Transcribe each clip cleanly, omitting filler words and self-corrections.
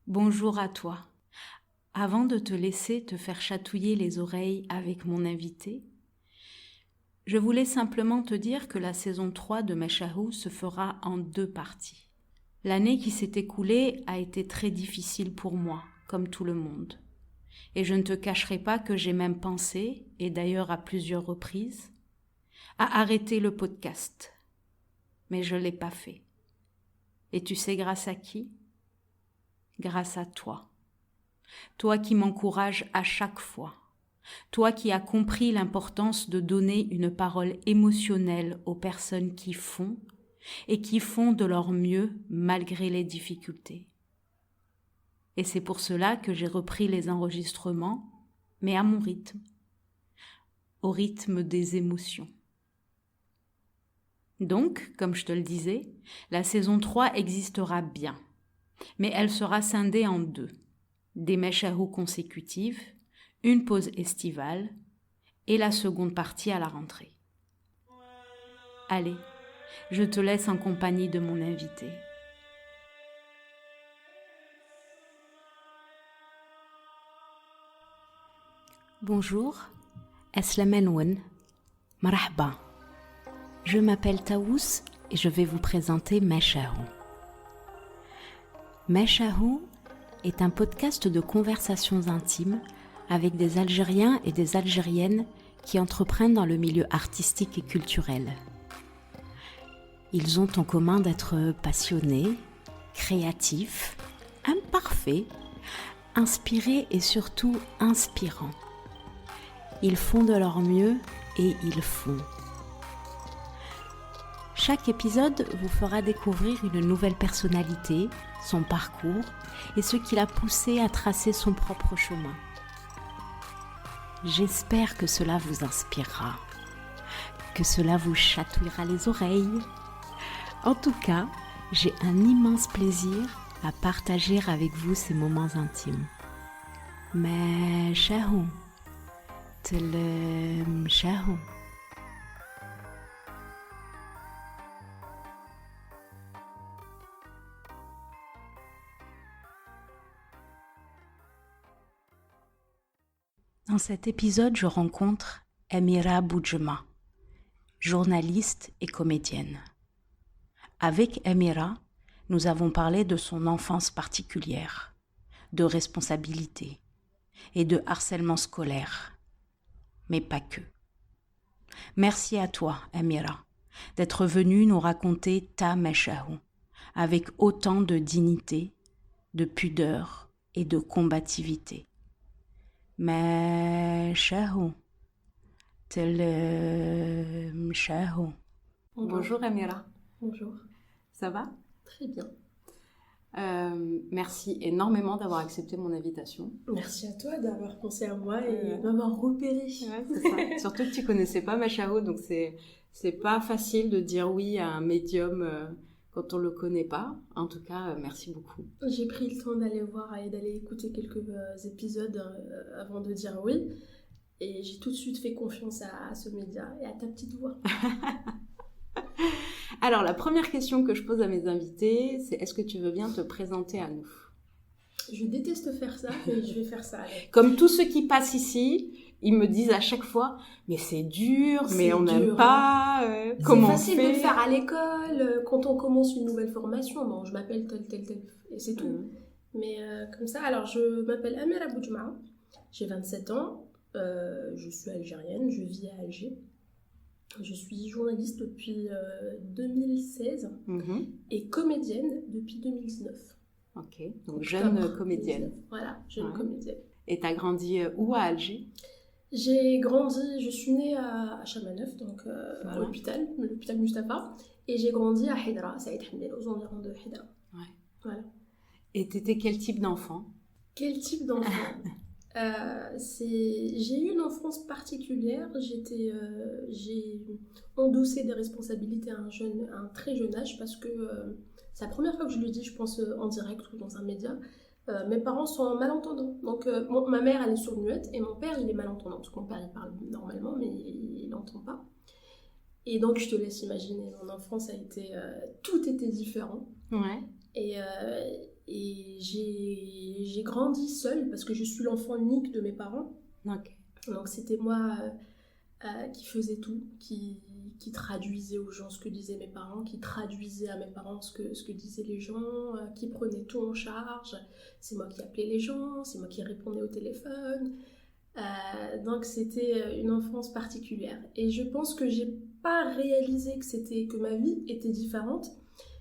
Bonjour à toi. Avant de te laisser te faire chatouiller les oreilles avec mon invité, je voulais simplement te dire que la saison 3 de Meshahou se fera en 2 parties. L'année qui s'est écoulée a été très difficile pour moi, comme tout le monde. Et je ne te cacherai pas que j'ai même pensé, et d'ailleurs à plusieurs reprises, à arrêter le podcast. Mais je ne l'ai pas fait. Et tu sais grâce à qui ? Grâce à toi. Toi qui m'encourages à chaque fois. Toi qui as compris l'importance de donner une parole émotionnelle aux personnes qui font et qui font de leur mieux malgré les difficultés. Et c'est pour cela que j'ai repris les enregistrements, mais à mon rythme, au rythme des émotions. Donc, comme je te le disais, la saison 3 existera bien, mais elle sera scindée en 2. Des Meshahou consécutives, une pause estivale et la seconde partie à la rentrée. Allez, je te laisse en compagnie de mon invité. Bonjour, Eslamenwen, marhaba. Je m'appelle Taous et je vais vous présenter Meshahou. Meshahou est un podcast de conversations intimes avec des Algériens et des Algériennes qui entreprennent dans le milieu artistique et culturel. Ils ont en commun d'être passionnés, créatifs, imparfaits, inspirés et surtout inspirants. Ils font de leur mieux et ils font. Chaque épisode vous fera découvrir une nouvelle personnalité, son parcours et ce qui l'a poussé à tracer son propre chemin. J'espère que cela vous inspirera, que cela vous chatouillera les oreilles. En tout cas, j'ai un immense plaisir à partager avec vous ces moments intimes. Meshahou, Meshahou. Dans cet épisode, je rencontre Amira Boudjema, journaliste et comédienne. Avec Amira, nous avons parlé de son enfance particulière, de responsabilité et de harcèlement scolaire, mais pas que. Merci à toi, Amira, d'être venue nous raconter ta Meshahou avec autant de dignité, de pudeur et de combativité. Meshahou, Meshahou. Bonjour Amira. Bonjour. Ça va ? Très bien. Merci énormément d'avoir accepté mon invitation. Merci à toi d'avoir pensé à moi et m'avoir repéré. Ouais, c'est ça. Surtout que tu connaissais pas Meshahou, donc c'est pas facile de dire oui à un médium quand on le connaît pas. En tout cas, merci beaucoup. J'ai pris le temps d'aller voir et d'aller écouter quelques épisodes avant de dire oui. Et j'ai tout de suite fait confiance à ce média et à ta petite voix. Alors, la première question que je pose à mes invités, c'est est-ce que tu veux bien te présenter à nous ? Je déteste faire ça, mais je vais faire ça. Alors. Comme tous ceux qui passent ici, ils me disent à chaque fois « Mais c'est dur, mais on n'aime pas, comment on fait ?» C'est facile de le faire à l'école, quand on commence une nouvelle formation. Bon, je m'appelle tel, et c'est tout. Mais comme ça, alors je m'appelle Amira Boudjema, j'ai 27 ans, je suis algérienne, je vis à Alger. Je suis journaliste depuis 2016 et comédienne depuis 2019. Ok, donc jeune comédienne. 2019. Voilà, jeune comédienne. Et t'as grandi où à Alger ? J'ai grandi, je suis née à Chamaneuf, donc à l'hôpital Mustapha, et j'ai grandi à Hidra, Saïd Hamdel, aux environs de Hidra. Ouais. Voilà. Et t'étais quel type d'enfant ? Quel type d'enfant ? J'ai eu une enfance particulière. J'ai endossé des responsabilités à un très jeune âge parce que c'est la première fois que je le dis, je pense, en direct ou dans un média. Mes parents sont malentendants. Donc, ma mère, elle est sourde-muette et mon père, il est malentendant. Parce que mon père, il parle normalement, mais il n'entend pas. Et donc, je te laisse imaginer, mon enfance a été... tout était différent. Ouais. Et Et j'ai grandi seule parce que je suis l'enfant unique de mes parents. Ok. Donc c'était moi qui faisais tout, qui traduisait aux gens ce que disaient mes parents, qui traduisait à mes parents ce que disaient les gens, qui prenait tout en charge. C'est moi qui appelais les gens, c'est moi qui répondais au téléphone. Donc c'était une enfance particulière. Et je pense que j'ai pas réalisé que ma vie était différente.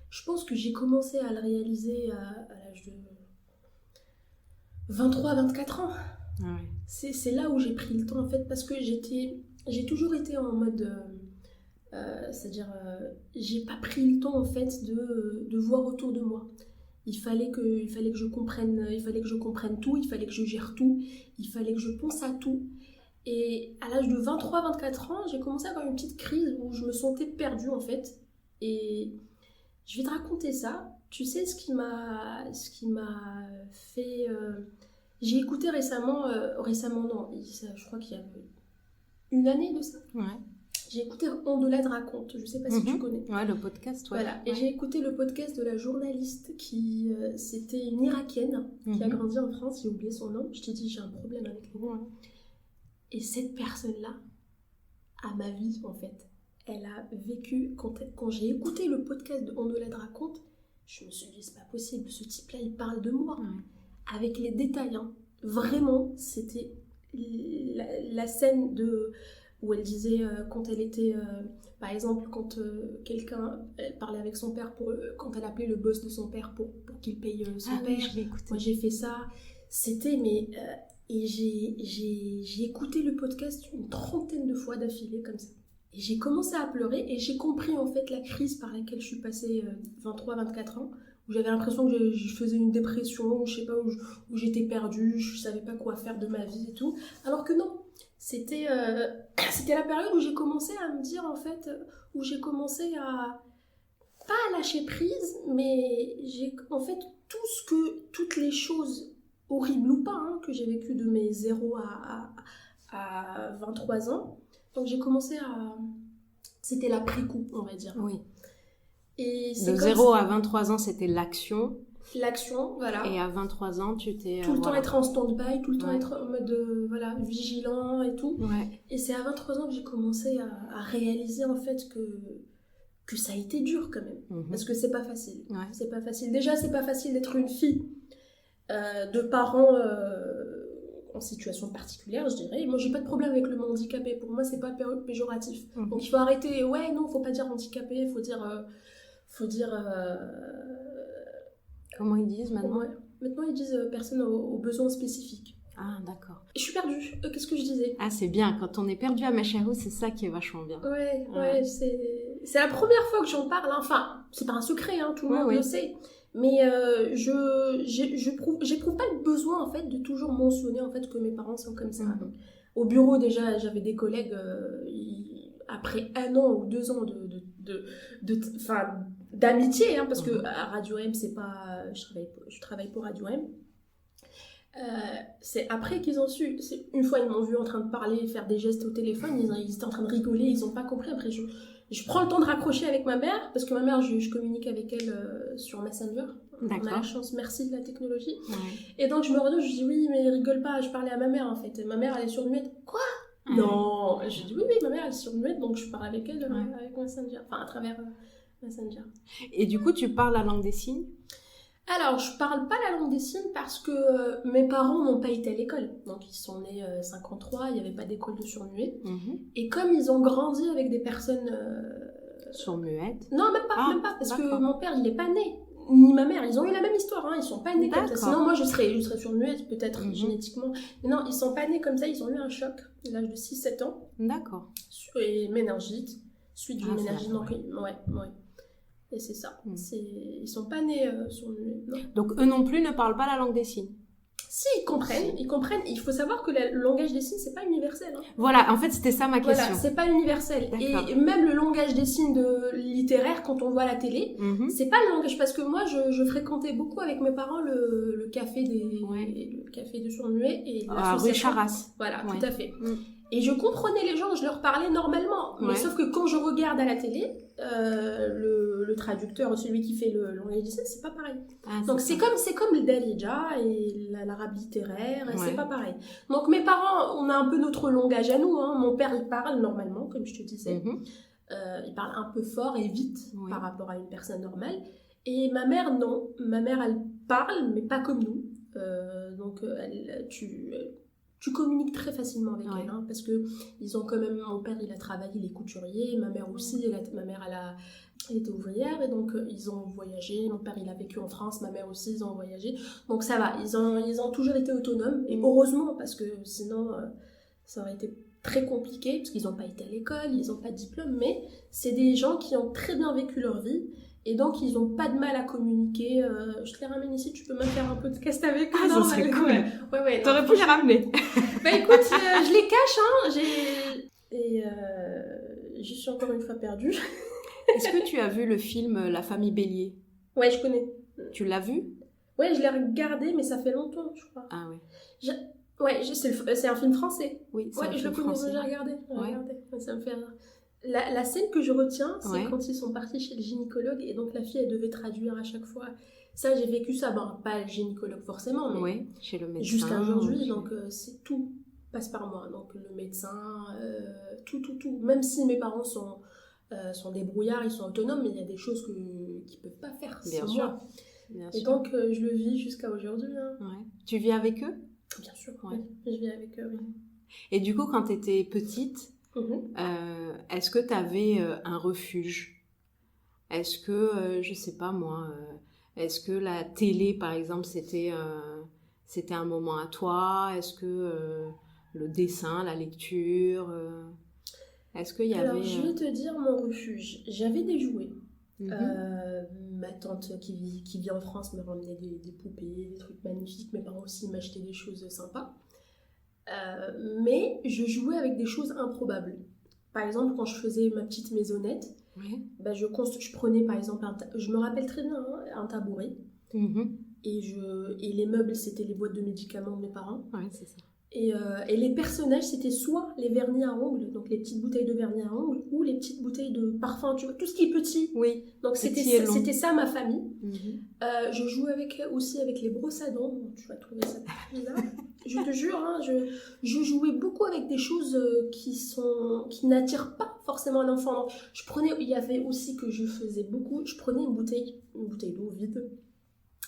Je pense que j'ai commencé à le réaliser à l'âge de 23-24 ans. Ah ouais. C'est là où j'ai pris le temps en fait, parce que j'ai toujours été en mode c'est-à-dire j'ai pas pris le temps en fait de voir autour de moi. Il fallait que je comprenne tout, il fallait que je gère tout, il fallait que je pense à tout. Et à l'âge de 23-24 ans, j'ai commencé à avoir une petite crise où je me sentais perdue en fait. Et je vais te raconter ça. Tu sais ce qui m'a fait... J'ai écouté récemment non, je crois qu'il y a une année de ça. Ouais. J'ai écouté Ondolade raconte, je sais pas si tu connais. Ouais, le podcast, ouais. Voilà, et j'ai écouté le podcast de la journaliste qui, c'était une Irakienne qui a grandi en France, j'ai oublié son nom, je t'ai dit j'ai un problème avec les noms. Et cette personne-là, à ma vie en fait, elle a vécu, quand j'ai écouté le podcast de Ondolade raconte, je me suis dit c'est pas possible, ce type-là il parle de moi, avec les détails, hein. Vraiment, c'était la scène où elle disait quand elle était, par exemple, quand elle parlait avec son père, quand elle appelait le boss de son père pour qu'il paye son père. Oui, je l'ai écouté. Moi j'ai fait ça, c'était, et j'ai écouté le podcast une 30aine de fois d'affilée comme ça. Et j'ai commencé à pleurer et j'ai compris en fait la crise par laquelle je suis passée 23-24 ans, où j'avais l'impression que je faisais une dépression, ou je sais pas, où j'étais perdue, je savais pas quoi faire de ma vie et tout. Alors que non, c'était la période où j'ai commencé à me dire en fait, où j'ai commencé à pas à lâcher prise, mais j'ai en fait toutes les choses horribles ou pas hein, que j'ai vécues de mes 0 à 23 ans. Donc j'ai commencé à... C'était l'après-coup, on va dire. Oui. Et de 0 à 23 ans, c'était l'action. L'action, voilà. Et à 23 ans, tu t'es... Tout le temps être en stand-by, tout le temps être en mode vigilant et tout. Ouais. Et c'est à 23 ans que j'ai commencé à réaliser en fait que ça a été dur quand même. Parce que c'est pas facile. Ouais. C'est pas facile. Déjà, c'est pas facile d'être une fille de parents... en situation particulière, je dirais. Moi, j'ai pas de problème avec le mot handicapé. Pour moi, c'est pas péjoratif. Donc, il faut arrêter. Ouais, non, faut pas dire handicapé. Faut dire. Comment ils disent maintenant? Maintenant, ils disent personne aux besoins spécifiques. Ah, d'accord. Je suis perdue. Qu'est-ce que je disais? Ah, c'est bien. Quand on est perdu à Macharouz, c'est ça qui est vachement bien. Ouais, c'est la première fois que j'en parle. Hein. Enfin, c'est pas un secret, hein, tout le monde le sait. Mais j'éprouve pas le besoin en fait de toujours mentionner en fait que mes parents sont comme ça. Au bureau déjà, j'avais des collègues après 1 an ou 2 ans d'amitié, hein, parce que à Radio M c'est pas, je travaille pour Radio M. C'est après qu'ils ont su. Une fois ils m'ont vu en train de parler, faire des gestes au téléphone, ils étaient en train de rigoler, ils ont pas compris. Après je prends le temps de raccrocher avec ma mère, parce que ma mère, je communique avec elle sur Messenger. D'accord. On a la chance, merci de la technologie. Ouais. Et donc je me retourne, je dis oui, mais rigole pas, je parlais à ma mère en fait. Et ma mère, elle est surdmuette. Quoi? Non. Je dis oui, ma mère, elle est surdmuette, donc je parle avec elle avec Messenger, enfin à travers Messenger. Et du coup, tu parles la langue des signes? Alors, je parle pas la langue des signes parce que mes parents n'ont pas été à l'école. Donc, ils sont nés 53, il n'y avait pas d'école de sourds-muets. Et comme ils ont grandi avec des personnes... sourds-muettes? Non, même pas, parce que mon père, il n'est pas né. Ni ma mère, ils ont eu la même histoire, hein. Ils sont pas nés comme ça. Sinon, moi, je serais sourd-muette, peut-être génétiquement. Mais non, ils sont pas nés comme ça, ils ont eu un choc à l'âge de 6-7 ans. D'accord. Et méningite, suite d'une méningite. Ouais. Et c'est ça. Ils sont pas nés sourds-muets. Donc eux non plus ne parlent pas la langue des signes? Si, ils comprennent. Il faut savoir que le langage des signes, c'est pas universel. Hein. Voilà, en fait, c'était ça ma question. Voilà, c'est pas universel. Et même le langage des signes littéraire, quand on voit la télé, c'est pas le langage. Parce que moi, je fréquentais beaucoup avec mes parents le café café de sourds-muets et rue Charras. Voilà, Ouais. tout à fait. Et je comprenais les gens, je leur parlais normalement. Mais sauf que quand je regarde à la télé, le traducteur, celui qui fait l'anglais, c'est pas pareil. Donc c'est comme le Darija et l'arabe littéraire, et c'est pas pareil. Donc mes parents, on a un peu notre langage à nous. Hein. Mon père, il parle normalement, comme je te disais. Il parle un peu fort et vite par rapport à une personne normale. Et ma mère, non. Ma mère, elle parle, mais pas comme nous. Donc tu communiques très facilement avec elle, hein, parce que ils ont quand même, mon père il a travaillé, il est couturier, ma mère aussi, ma mère elle était ouvrière, et donc ils ont voyagé, mon père il a vécu en France, ma mère aussi, ils ont voyagé, donc ça va, ils ont toujours été autonomes, et heureusement, parce que sinon ça aurait été très compliqué, parce qu'ils n'ont pas été à l'école, ils n'ont pas de diplôme, mais c'est des gens qui ont très bien vécu leur vie, et donc, ils n'ont pas de mal à communiquer. Je te les ramène ici, tu peux même faire un podcast avec eux. Ah, ça serait cool. Ouais, t'aurais pu les ramener. Bah écoute, je les cache, hein. Et je suis encore une fois perdue. Est-ce que tu as vu le film La famille Bélier ? Ouais, je connais. Tu l'as vu ? Ouais, je l'ai regardé, mais ça fait longtemps, je crois. Ah oui. Ouais, c'est un film français. Oui, c'est un je film le connais, français. j'ai regardé. Ça me fait rire. La scène que je retiens, c'est quand ils sont partis chez le gynécologue et donc la fille, elle devait traduire à chaque fois. Ça, j'ai vécu ça. Bon, pas le gynécologue forcément, mais chez le médecin. Jusqu'à aujourd'hui, donc c'est tout passe par moi. Donc le médecin, tout. Même si mes parents sont débrouillards, ils sont autonomes, mais il y a des choses qu'ils ne peuvent pas faire sans moi. Bien et sûr. donc je le vis jusqu'à aujourd'hui. Hein. Ouais. Tu vis avec eux ? Bien sûr, oui. Je vis avec eux, oui. Et du coup, quand tu étais petite, est-ce que tu avais un refuge ? Est-ce que, je sais pas moi, est-ce que la télé, par exemple, c'était un moment à toi ? Est-ce que le dessin, la lecture, est-ce qu'il y avait... Alors, je vais te dire mon refuge. J'avais des jouets. Ma tante qui vit en France me ramenait des poupées, des trucs magnifiques. Mes parents aussi m'achetaient des choses sympas. Mais je jouais avec des choses improbables. Par exemple, quand je faisais ma petite maisonnette, je prenais par exemple, je me rappelle très bien, un tabouret. Et les meubles, c'était les boîtes de médicaments de mes parents. Ouais, c'est ça. Et les personnages, c'était soit les vernis à ongles, donc les petites bouteilles de vernis à ongles, ou les petites bouteilles de parfum, tu vois, tout ce qui est petit. Oui. Donc c'était ça ma famille. Je jouais aussi avec les brosses à dents. Tu vas trouver ça bizarre. Je te jure, hein, je jouais beaucoup avec des choses qui n'attirent pas forcément un enfant. Donc, il y avait aussi que je faisais beaucoup. Je prenais une bouteille d'eau vide.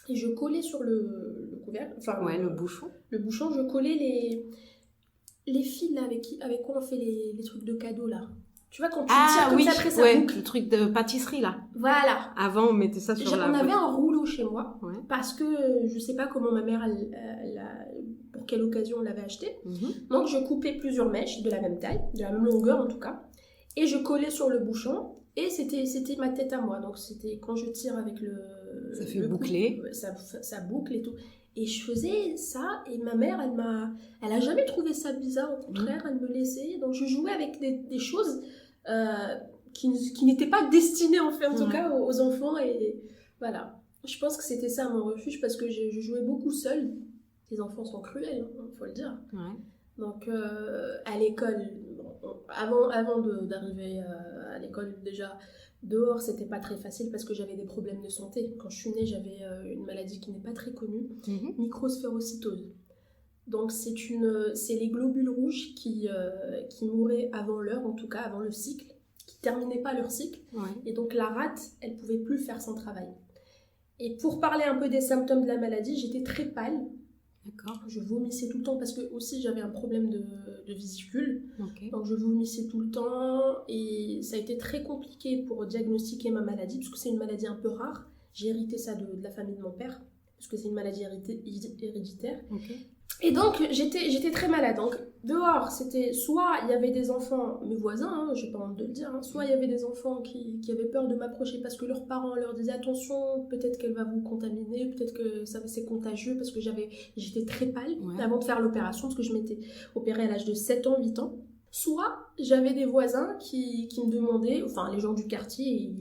Et je collais sur le couvercle, le bouchon. Le bouchon, je collais les fils là, avec quoi on fait les trucs de cadeaux là. Tu vois, quand tu tires comme ça, après ça boucle. Le truc de pâtisserie là. Voilà. Avant, on mettait ça sur On avait un rouleau chez moi, Ouais. parce que je sais pas comment ma mère, pour quelle occasion on l'avait acheté. Donc je coupais plusieurs mèches de la même taille, de la même longueur en tout cas, et je collais sur le bouchon, et c'était ma tête à moi. Donc c'était quand je tire avec ça fait boucler. Ça boucle et tout. Et je faisais ça, et ma mère, elle a jamais trouvé ça bizarre, au contraire, elle me laissait. Donc je jouais avec des choses qui n'étaient pas destinées, en fait, en tout cas, aux enfants. Et voilà. Je pense que c'était ça mon refuge, parce que je jouais beaucoup seule. Les enfants sont cruels, il faut le dire. Ouais. Donc à l'école, avant d'arriver à l'école, déjà... Dehors, c'était pas très facile parce que j'avais des problèmes de santé. Quand je suis née, j'avais une maladie qui n'est pas très connue, microsphérocytose. Donc c'est les globules rouges qui mouraient avant l'heure, en tout cas avant le cycle, qui terminaient pas leur cycle. Et donc la rate, elle pouvait plus faire son travail. Et pour parler un peu des symptômes de la maladie, j'étais très pâle. D'accord. Je vomissais tout le temps parce que aussi j'avais un problème de vésicule. Okay. Donc je vomissais tout le temps et ça a été très compliqué pour diagnostiquer ma maladie parce que c'est une maladie un peu rare. J'ai hérité ça de la famille de mon père parce que c'est une maladie héréditaire. Okay. Et donc j'étais très malade. Donc dehors, c'était soit il y avait des enfants, mes voisins, j'ai pas honte de le dire, soit il y avait des enfants qui avaient peur de m'approcher parce que leurs parents leur disaient attention, peut-être qu'elle va vous contaminer, peut-être que c'est contagieux, parce que j'étais très pâle avant de faire l'opération, parce que je m'étais opérée à l'âge de 7 ans, 8 ans. Soit j'avais des voisins qui me demandaient, enfin les gens du quartier,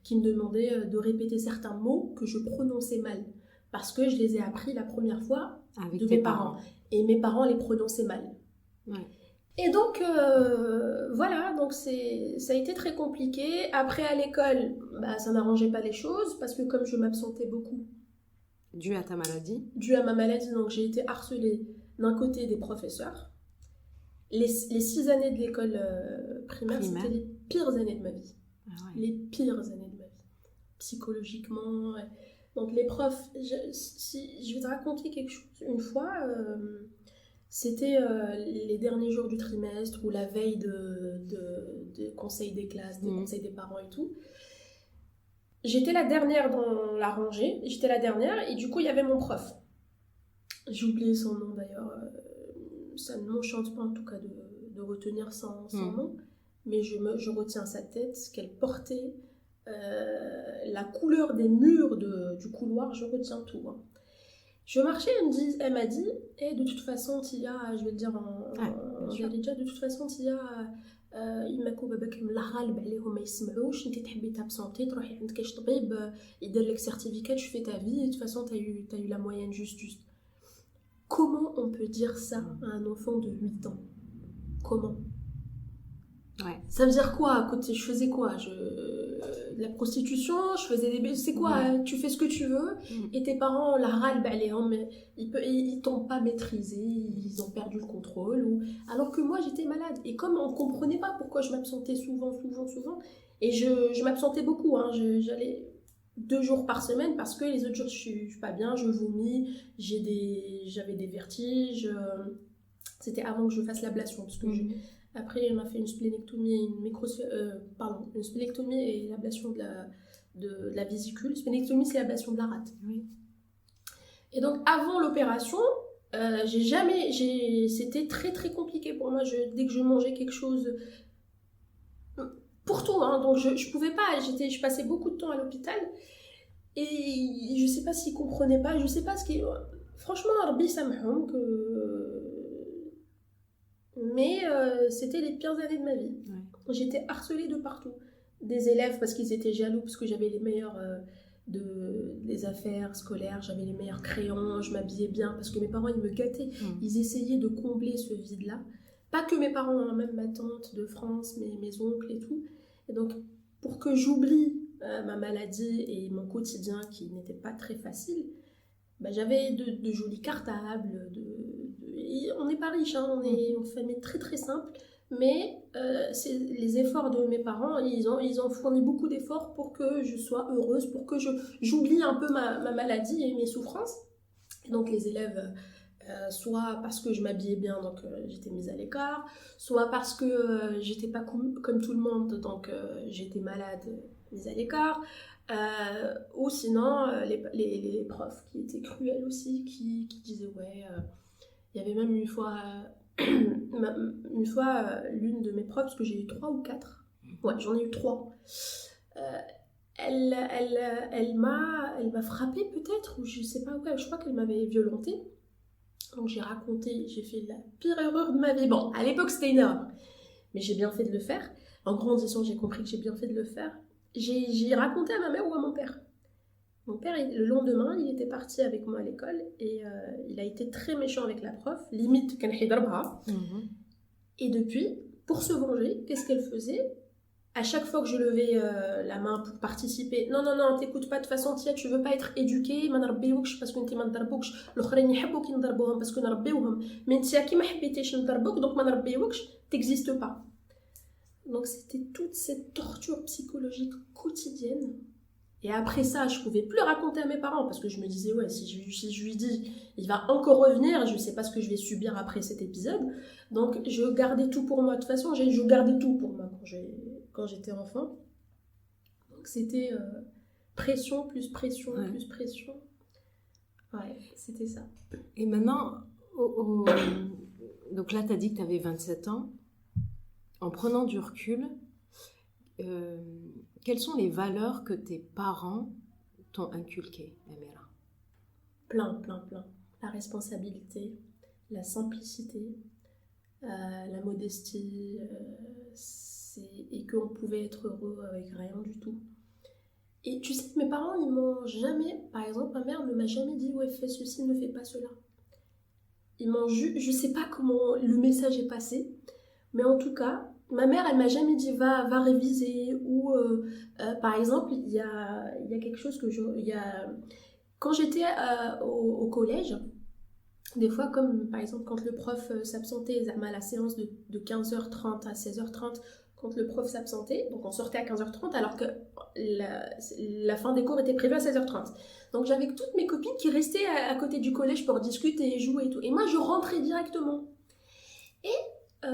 qui me demandaient de répéter certains mots que je prononçais mal. parce que je les ai appris la première fois Avec de tes mes parents. Et mes parents les prononçaient mal. Ouais. Et donc, voilà, donc ça a été très compliqué. Après, à l'école, ça n'arrangeait pas les choses, parce que comme je m'absentais beaucoup, Dû à ta maladie? dû à ma maladie, donc j'ai été harcelée d'un côté des professeurs. Les 6 années de l'école primaire, c'était les pires années de ma vie. Ah ouais. Les pires années de ma vie. Psychologiquement. Ouais. Donc les profs, je vais te raconter quelque chose. Une fois, c'était les derniers jours du trimestre ou la veille de conseil des classes, des conseils des parents et tout. J'étais la dernière dans la rangée, j'étais la dernière et du coup il y avait mon prof. J'ai oublié son nom d'ailleurs, ça ne m'enchante pas en tout cas de retenir son nom, mais je retiens sa tête, ce qu'elle portait, la couleur des murs du couloir, je retiens tout. Hein. Je marchais, elle m'a dit, de toute façon Tia, je vais le dire en Darija, de toute façon Tia, إما باباك ملغلب عليهم ما يسمعوش انت تحبي تابسونتي تروحي عند كاش طبيب يدير لك certificat tu fais ta vie de toute façon t'as eu la moyenne juste. Comment on peut dire ça à un enfant de 8 ans? Comment? Ouais. Ça veut dire quoi à côté? Je faisais quoi? De la prostitution, je faisais des... C'est quoi? Ouais. Tu fais ce que tu veux et tes parents, la râle, mais ils t'ont pas maîtrisé, ils ont perdu le contrôle. Alors que moi, j'étais malade. Et comme on comprenait pas pourquoi je m'absentais souvent, et je m'absentais beaucoup, hein, j'allais 2 jours par semaine parce que les autres jours, je suis pas bien, je vomis, j'avais des vertiges. C'était avant que je fasse l'ablation parce que après, elle m'a fait une splénectomie, une splénectomie et l'ablation de la vésicule. Splénectomie, c'est l'ablation de la rate. Oui. Et donc, avant l'opération, c'était très très compliqué pour moi. Dès que je mangeais quelque chose, pour tout, hein, donc je pouvais pas. Je passais beaucoup de temps à l'hôpital et je sais pas s'ils comprenaient pas. Je sais pas ce qui. Franchement, Rabbi Samhoum mais c'était les pires années de ma vie. Ouais. J'étais harcelée de partout. Des élèves parce qu'ils étaient jaloux parce que j'avais les meilleurs des affaires scolaires, j'avais les meilleurs crayons, je m'habillais bien parce que mes parents ils me gâtaient. Ils essayaient de combler ce vide-là. Pas que mes parents, hein, même ma tante de France, mes oncles et tout. Et donc pour que j'oublie ma maladie et mon quotidien qui n'était pas très facile, j'avais de jolis cartables, on n'est pas riche, hein, on est une famille très très simple, mais les efforts de mes parents, ils ont fourni beaucoup d'efforts pour que je sois heureuse, pour que j'oublie un peu ma maladie et mes souffrances. Et donc les élèves, soit parce que je m'habillais bien, donc j'étais mise à l'écart, soit parce que j'étais pas comme tout le monde, donc j'étais malade, mise à l'écart. Ou sinon les profs qui étaient cruels aussi, qui disaient il y avait même une fois l'une de mes profs, parce que j'ai eu 3 ou 4, j'en ai eu 3, elle m'a frappée peut-être, ou je sais pas, je crois qu'elle m'avait violentée. Donc j'ai fait la pire erreur de ma vie. Bon, à l'époque c'était une erreur, mais j'ai bien fait de le faire. En grandissant, j'ai compris que j'ai bien fait de le faire. J'ai raconté à ma mère ou à mon père. Mon père, le lendemain, il était parti avec moi à l'école et il a été très méchant avec la prof, limite qu'elle hidrabha. Et depuis, pour se venger, qu'est-ce qu'elle faisait? À chaque fois que je levais la main pour participer, non, t'écoutes pas, de toute façon, Tia, tu veux pas être éduquée, ma narbéoukch, parce que t'es ma ndarboukch, l'aukhrin yhabou ki ndarbouhom, parce que narbéouhom, mais Tia, qui m'a habité ndarbouk, donc ma narbéoukch, t'existes pas. Donc c'était toute cette torture psychologique quotidienne. Et après ça, je pouvais plus raconter à mes parents parce que je me disais, si je lui dis, il va encore revenir, je sais pas ce que je vais subir après cet épisode. Donc je gardais tout pour moi. De toute façon, je gardais tout pour moi quand j'étais enfant. Donc c'était pression, plus pression, plus pression. Ouais, c'était ça. Et maintenant, donc là, tu as dit que tu avais 27 ans. En prenant du recul, quelles sont les valeurs que tes parents t'ont inculquées, Amira? Plein. La responsabilité, la simplicité, la modestie, et qu'on pouvait être heureux avec rien du tout. Et tu sais, mes parents, ils m'ont jamais, par exemple, ma mère ne m'a jamais dit, ouais, fais ceci, ne fais pas cela. Je sais pas comment le message est passé, mais en tout cas, ma mère, elle m'a jamais dit, va réviser, ou, par exemple, il y a quelque chose quand j'étais au collège, des fois, comme par exemple quand le prof s'absentait à la séance de 15h30 à 16h30, quand le prof s'absentait, donc on sortait à 15h30 alors que la fin des cours était prévue à 16h30. Donc j'avais toutes mes copines qui restaient à côté du collège pour discuter et jouer et tout. Et moi je rentrais directement. Et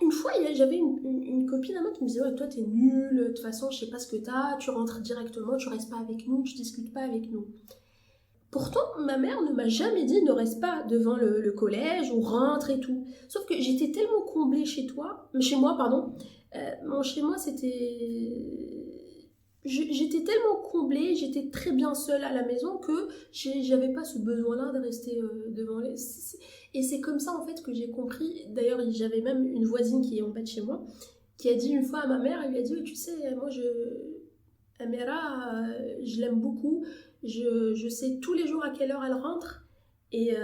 une fois j'avais une copine à moi qui me disait ouais, toi t'es nulle, de toute façon je sais pas ce que t'as, tu rentres directement, tu restes pas avec nous, tu discutes pas avec nous. Pourtant, ma mère ne m'a jamais dit ne reste pas devant le collège ou rentre et tout. Sauf que j'étais tellement comblée chez moi, pardon. Chez moi, j'étais tellement comblée, j'étais très bien seule à la maison que j'avais pas ce besoin-là de rester devant les. Et c'est comme ça en fait que j'ai compris. D'ailleurs, j'avais même une voisine qui est en bas de chez moi qui a dit une fois à ma mère, elle lui a dit tu sais, moi Amira, je l'aime beaucoup. Je sais tous les jours à quelle heure elle rentre. Et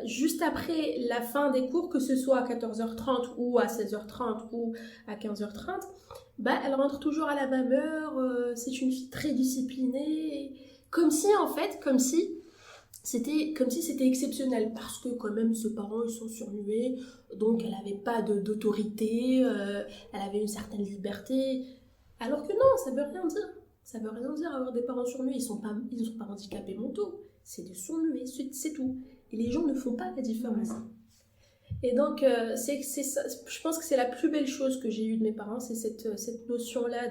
juste après la fin des cours, que ce soit à 14h30 ou à 16h30 ou à 15h30, bah, elle rentre toujours à la même heure. C'est une fille très disciplinée. Comme si, en fait, c'était exceptionnel. Parce que quand même, ses parents, ils sont surmués. Donc, elle n'avait pas d'autorité. Elle avait une certaine liberté. Alors que non, ça veut rien dire. Ça veut rien dire avoir des parents surmués. Ils sont pas handicapés mentaux. C'est des surmués, c'est tout. Et les gens ne font pas la différence. Et donc, c'est ça. Je pense que c'est la plus belle chose que j'ai eue de mes parents, c'est cette notion-là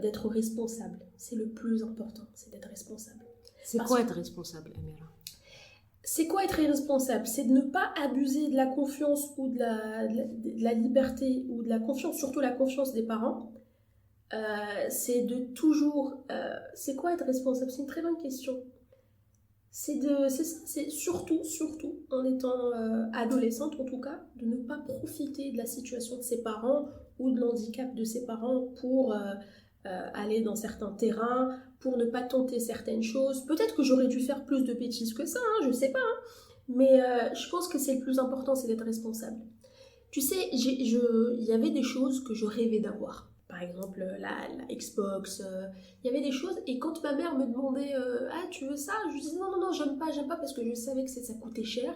d'être responsable. C'est le plus important, c'est d'être responsable. Être responsable, Amira? C'est quoi être irresponsable? C'est de ne pas abuser de la confiance ou de la liberté ou de la confiance, surtout la confiance des parents. C'est de toujours... c'est quoi être responsable? C'est une très bonne question. C'est surtout, en étant adolescente en tout cas, de ne pas profiter de la situation de ses parents ou de l'handicap de ses parents pour aller dans certains terrains, pour ne pas tenter certaines choses. Peut-être que j'aurais dû faire plus de bêtises que ça, je sais pas. Mais je pense que c'est le plus important, c'est d'être responsable. Tu sais, il y avait des choses que je rêvais d'avoir. Par exemple, la Xbox, il y avait des choses. Et quand ma mère me demandait ah, tu veux ça? Je lui disais non, j'aime pas, parce que je savais que ça coûtait cher.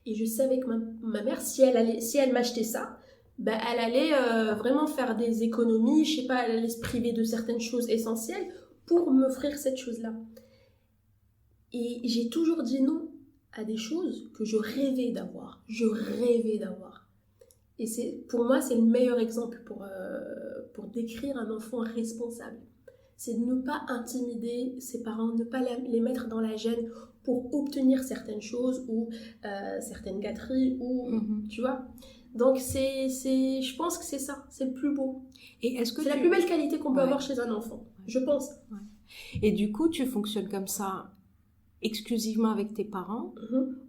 Et je savais que ma mère, si elle m'achetait ça, ben, elle allait vraiment faire des économies. Je sais pas, elle allait se priver de certaines choses essentielles pour m'offrir cette chose-là. Et j'ai toujours dit non à des choses que je rêvais d'avoir. Et pour moi, c'est le meilleur exemple pour décrire un enfant responsable. C'est de ne pas intimider ses parents, ne pas les mettre dans la gêne pour obtenir certaines choses ou certaines gâteries, ou, tu vois. Donc, je pense que c'est ça, c'est le plus beau. Et c'est la plus belle qualité qu'on peut avoir chez un enfant, je pense. Ouais. Et du coup, tu fonctionnes comme ça exclusivement avec tes parents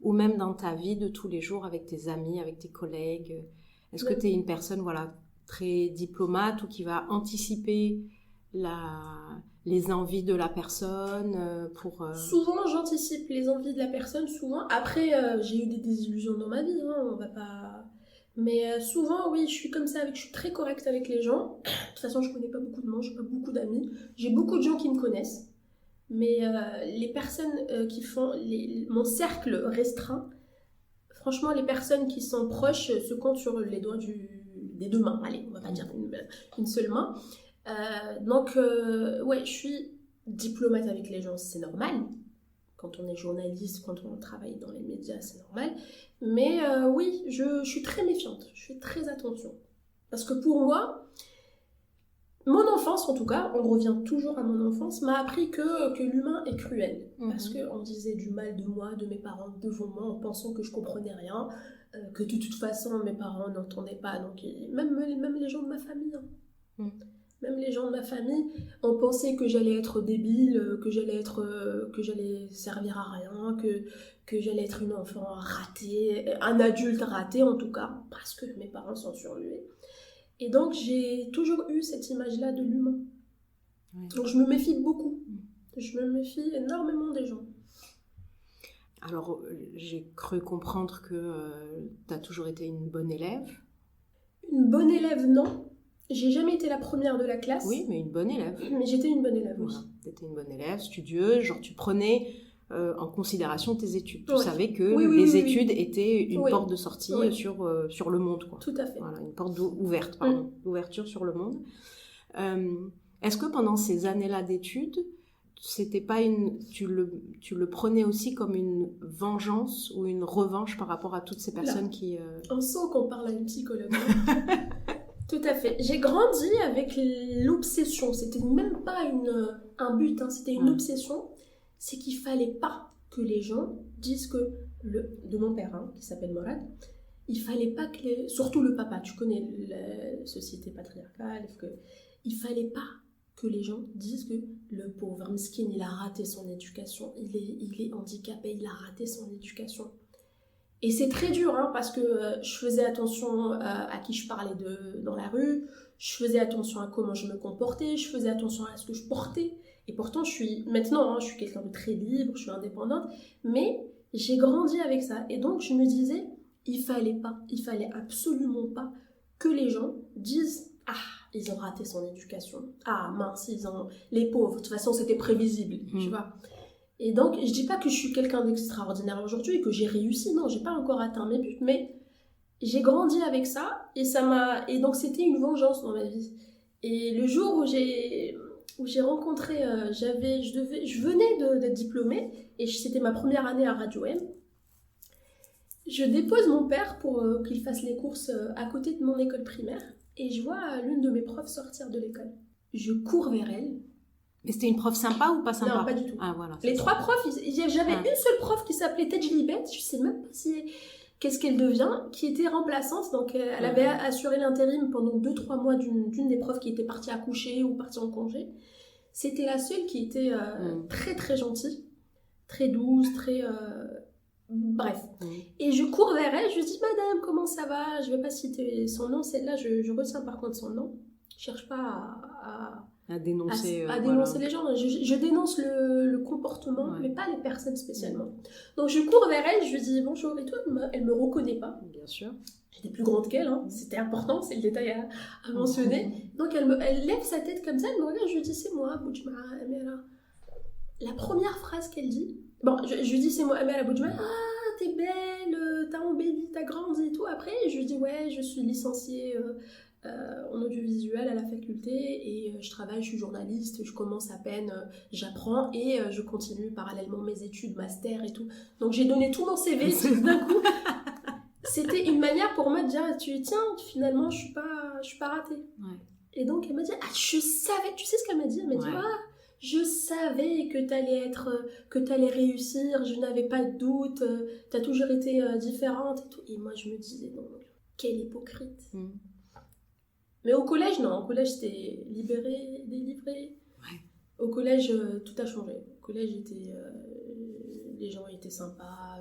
ou même dans ta vie de tous les jours avec tes amis, avec tes collègues? Est-ce que tu es une personne très diplomate ou qui va anticiper les envies de la personne Souvent, j'anticipe les envies de la personne, souvent. Après, j'ai eu des désillusions dans ma vie, on va pas... Mais souvent, oui, je suis comme ça, je suis très correcte avec les gens. De toute façon, je connais pas beaucoup de monde, j'ai pas beaucoup d'amis. J'ai beaucoup de gens qui me connaissent. Mais les personnes qui font mon cercle restreint, franchement, les personnes qui sont proches se comptent sur les doigts des deux mains. Allez, on va pas dire une seule main. Donc, ouais, je suis diplomate avec les gens, c'est normal. Quand on est journaliste, quand on travaille dans les médias, c'est normal. Mais oui, je suis très méfiante, je fais très attention. Parce que pour moi, mon enfance, en tout cas, on revient toujours à mon enfance, m'a appris que l'humain est cruel. Parce qu'on disait du mal de moi, de mes parents devant moi, en pensant que je comprenais rien, que de toute façon, mes parents n'entendaient pas. Donc, même les gens de ma famille. Même les gens de ma famille ont pensé que j'allais être débile, que j'allais servir à rien, que j'allais être une enfant ratée, un adulte raté en tout cas, parce que mes parents sont surmués. Et donc, j'ai toujours eu cette image-là de l'humain. Ouais. Donc je me méfie beaucoup. Je me méfie énormément des gens. Alors, j'ai cru comprendre que tu as toujours été une bonne élève. Une bonne élève, non. J'ai jamais été la première de la classe. Oui, mais une bonne élève. Mais j'étais une bonne élève, Voilà. oui. Tu étais une bonne élève, studieuse, genre tu prenais en considération tes études. Tu Ouais. savais que Oui, les études étaient une Oui. porte de sortie Oui. sur le monde, quoi. Tout à fait. Voilà, une porte ouverte, pardon, d'ouverture sur le monde. Est-ce que pendant ces années-là d'études, c'était pas tu le prenais aussi comme une vengeance ou une revanche par rapport à toutes ces personnes qui... On sent qu'on parle à une psychologue. Tout à fait. J'ai grandi avec l'obsession. C'était même pas un but, hein, c'était une obsession. C'est qu'il fallait pas que les gens disent que... de mon père, hein, qui s'appelle Morad, il fallait pas que surtout le papa, tu connais la société patriarcale, il fallait pas que les gens disent que le pauvre Miskin, il a raté son éducation, il est handicapé, il a raté son éducation. Et c'est très dur, hein, parce que je faisais attention à qui je parlais dans la rue, je faisais attention à comment je me comportais, je faisais attention à ce que je portais. Et pourtant, maintenant, je suis quelqu'un de très libre, je suis indépendante, mais j'ai grandi avec ça. Et donc, je me disais, il fallait absolument pas que les gens disent « Ah, ils ont raté son éducation. Ah, mince, les pauvres. De toute façon, c'était prévisible, tu vois. » Et donc, je dis pas que je suis quelqu'un d'extraordinaire aujourd'hui et que j'ai réussi. Non, j'ai pas encore atteint mes buts, mais j'ai grandi avec ça et donc c'était une vengeance dans ma vie. Et le jour où j'ai rencontré, je venais d'être diplômée et c'était ma première année à Radio M. Je dépose mon père pour qu'il fasse les courses à côté de mon école primaire et je vois l'une de mes profs sortir de l'école. Je cours vers elle. Mais c'était une prof sympa ou pas sympa? Non, pas du tout. Ah, voilà, les trois profs, j'avais une seule prof qui s'appelait Tejlibet, je sais même pas qu'est-ce qu'elle devient, qui était remplaçante, donc elle avait assuré l'intérim pendant 2-3 mois d'une des profs qui était partie accoucher ou partie en congé. C'était la seule qui était très très gentille, très douce, très... Bref. Et je cours vers elle, je lui dis « Madame, comment ça va ?» Je vais pas citer son nom, celle-là, je retiens par contre son nom. Je cherche pas à dénoncer, dénoncer les gens. Je dénonce le comportement, mais pas les personnes spécialement. Donc je cours vers elle, je lui dis bonjour et tout, elle me reconnaît pas. Bien sûr. J'étais plus grande qu'elle, hein. C'était important, c'est le détail à mentionner. Donc elle lève sa tête comme ça, elle me regarde, je lui dis c'est moi, Boudjma Amira. La première phrase qu'elle dit, je lui dis c'est moi, Amira Boudjma, ah t'es belle, t'as embelli, t'as grandi et tout. Après je lui dis ouais, je suis licenciée en audiovisuel à la faculté et je travaille, je suis journaliste, je commence à peine, j'apprends et je continue parallèlement mes études, master et tout. Donc j'ai donné tout mon CV d'un coup. C'était une manière pour moi de dire tiens, finalement je suis pas ratée. Ouais. Et donc elle m'a dit je savais, tu sais ce qu'elle m'a dit? Elle m'a dit je savais que t'allais réussir, je n'avais pas de doute, t'as toujours été différente et tout. Et moi je me disais non, quelle hypocrite. Mais au collège, non. Au collège, c'était libéré, délivré. Ouais. Au collège, tout a changé. Au collège, les gens étaient sympas.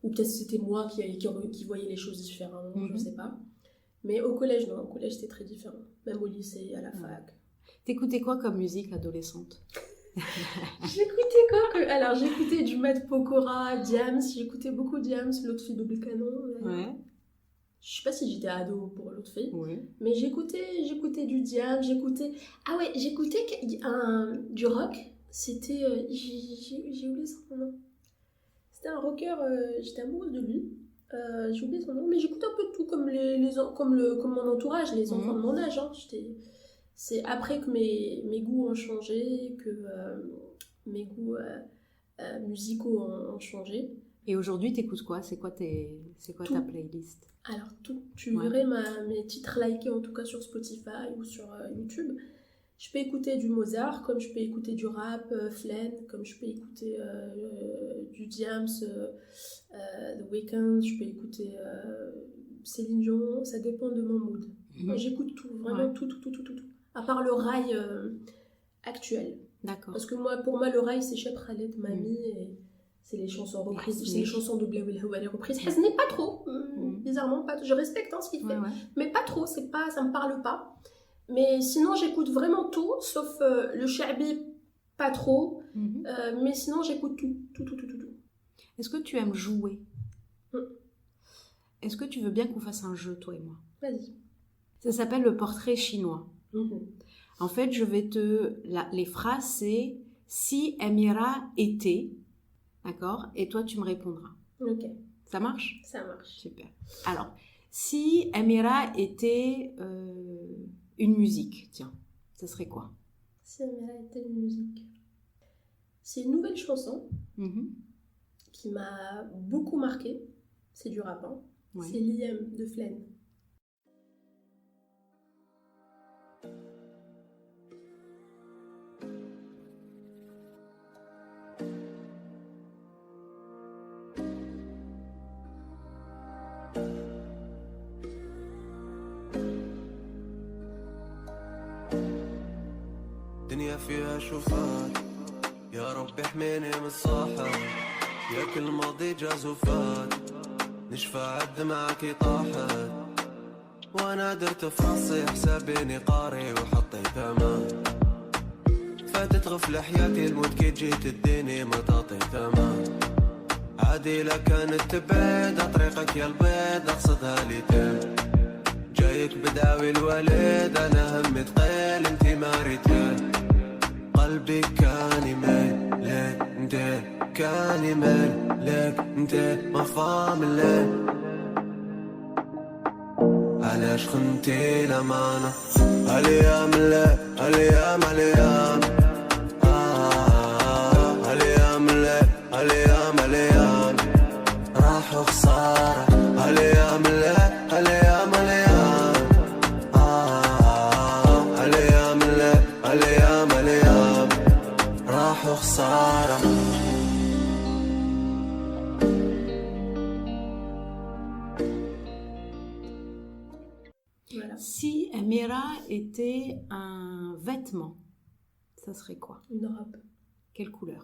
Ou peut-être c'était moi qui voyais les choses différemment, je sais pas. Mais au collège, non. Au collège, c'était très différent. Même au lycée, à la fac. T'écoutais quoi comme musique adolescente? J'écoutais quoi Alors, j'écoutais du Matt Pokora, Diams. J'écoutais beaucoup Diams, l'autre fille double canon. Ouais. Je sais pas si j'étais ado pour l'autre fille, oui. Mais j'écoutais du Diams, j'écoutais du rock. C'était, j'ai oublié son nom. C'était un rocker, j'étais amoureuse de lui. J'ai oublié son nom, mais j'écoutais un peu de tout comme mon entourage, les enfants de mon âge. Hein. C'est après que mes goûts ont changé, que mes goûts musicaux ont changé. Et aujourd'hui, t'écoutes quoi? C'est quoi ta playlist? Alors tout, tu verrais mes titres likés en tout cas sur Spotify ou sur YouTube. Je peux écouter du Mozart, comme je peux écouter du rap, Flen, comme je peux écouter du Diams, The Weeknd, je peux écouter Céline Dion, ça dépend de mon mood. Moi, j'écoute tout, vraiment tout. À part le rail actuel. D'accord. Parce que pour moi, le rail, c'est Cheb Khaled, Mami, et c'est les chansons reprises, c'est les chansons de Blaoui Hawa, les reprises. Ce n'est pas trop, bizarrement, pas. Je respecte ce qu'il fait, mais pas trop, ça me parle pas. Mais sinon, j'écoute vraiment tout, sauf le sha'bi, pas trop. Mais sinon, j'écoute tout. Est-ce que tu aimes jouer? Mm. Est-ce que tu veux bien qu'on fasse un jeu, toi et moi? Vas-y. Ça s'appelle le portrait chinois. En fait, les phrases, c'est « si Amira était », d'accord? Et toi, tu me répondras. Ok. Ça marche? Ça marche. Super. Alors, si Amira était une musique, tiens, ça serait quoi? Si Amira était une musique. C'est une nouvelle chanson qui m'a beaucoup marquée. C'est du rap, hein. Ouais. C'est l'IM de Flaine. دنيا فيها شوفات يا رب احميني من الصاحات يا كل ماضي جاز وفات نشفى عالدمعة طاحت وانا درت في راسي حسابي اني قاري وحطيت امان فاتت غفلة حياتي الموت كي جيت تديني مطاطي ثمان عادي لا كانت تبعد طريقك يا البيض اقصدها لي تم جايك بداوي الوليد انا همي تقيل انتي ما ريتال قلبي كان يميل ليك انت كان يميل ليك انت ما فاهم الليل علاش خنتي الامانة هالايام الليل هالايام هالايام هالايام الليل هالايام هالايام راحوا خسارة هالايام الليل هالايام هالايام هالايام الليل هالايام هالايام راحوا خسارة Voilà. Si Amira était un vêtement, ça serait quoi? Une robe. Quelle couleur?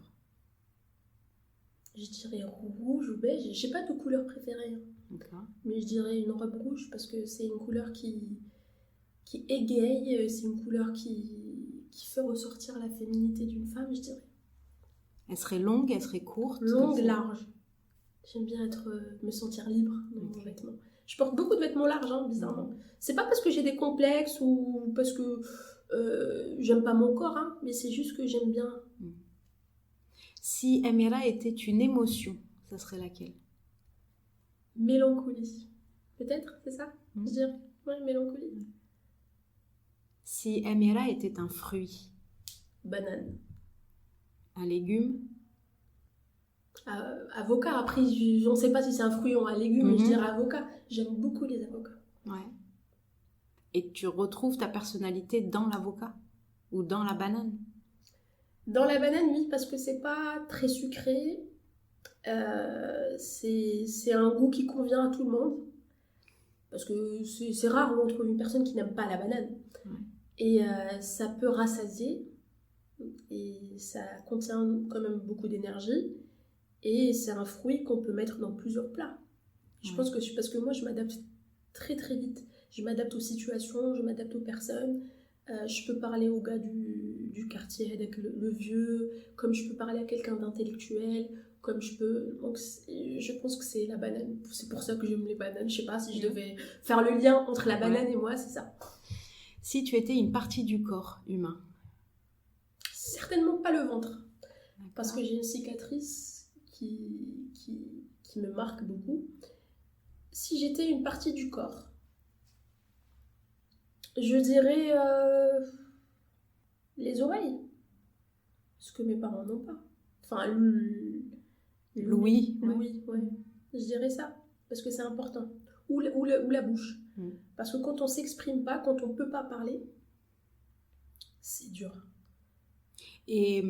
Je dirais rouge ou beige. J'ai pas de couleur préférée. D'accord. Mais je dirais une robe rouge parce que c'est une couleur qui égaye. C'est une couleur qui fait ressortir la féminité d'une femme, je dirais. Elle serait longue, elle serait courte? Longue, large. J'aime bien me sentir libre dans mon vêtement. Je porte beaucoup de vêtements larges, hein, bizarrement. C'est pas parce que j'ai des complexes ou parce que j'aime pas mon corps, hein, mais c'est juste que j'aime bien. Si Amira était une émotion, ça serait laquelle? Mélancolie. Peut-être, c'est ça? Je dirais. Ouais, mélancolie. Si Amira était un fruit, Banane. un légume, Avocat, après, on ne sait pas si c'est un fruit ou un légume, mais je dirais avocat. J'aime beaucoup les avocats. ouais. Et tu retrouves ta personnalité dans l'avocat ou dans la banane? Dans la banane, oui, parce que c'est pas très sucré. C'est un goût qui convient à tout le monde. Parce que c'est rare où on trouve une personne qui n'aime pas la banane. Ouais. Et ça peut rassasier. Et ça contient quand même beaucoup d'énergie. Et c'est un fruit qu'on peut mettre dans plusieurs plats. Je pense que parce que moi, je m'adapte très très vite. Je m'adapte aux situations, je m'adapte aux personnes. Je peux parler au gars du quartier avec le vieux, comme je peux parler à quelqu'un d'intellectuel, comme je peux... Donc, je pense que c'est la banane. C'est pour ça que j'aime les bananes. Je sais pas si je devais faire le lien entre la banane et moi, c'est ça. Si tu étais une partie du corps humain? Certainement pas le ventre. Parce que j'ai une cicatrice qui me marque beaucoup. Si j'étais une partie du corps, je dirais les oreilles. Ce que mes parents n'ont pas. Enfin, L'ouïe. L'ouïe, ouais. Je dirais ça. Parce que c'est important. Ou la bouche. Parce que quand on s'exprime pas, quand on peut pas parler, c'est dur. Et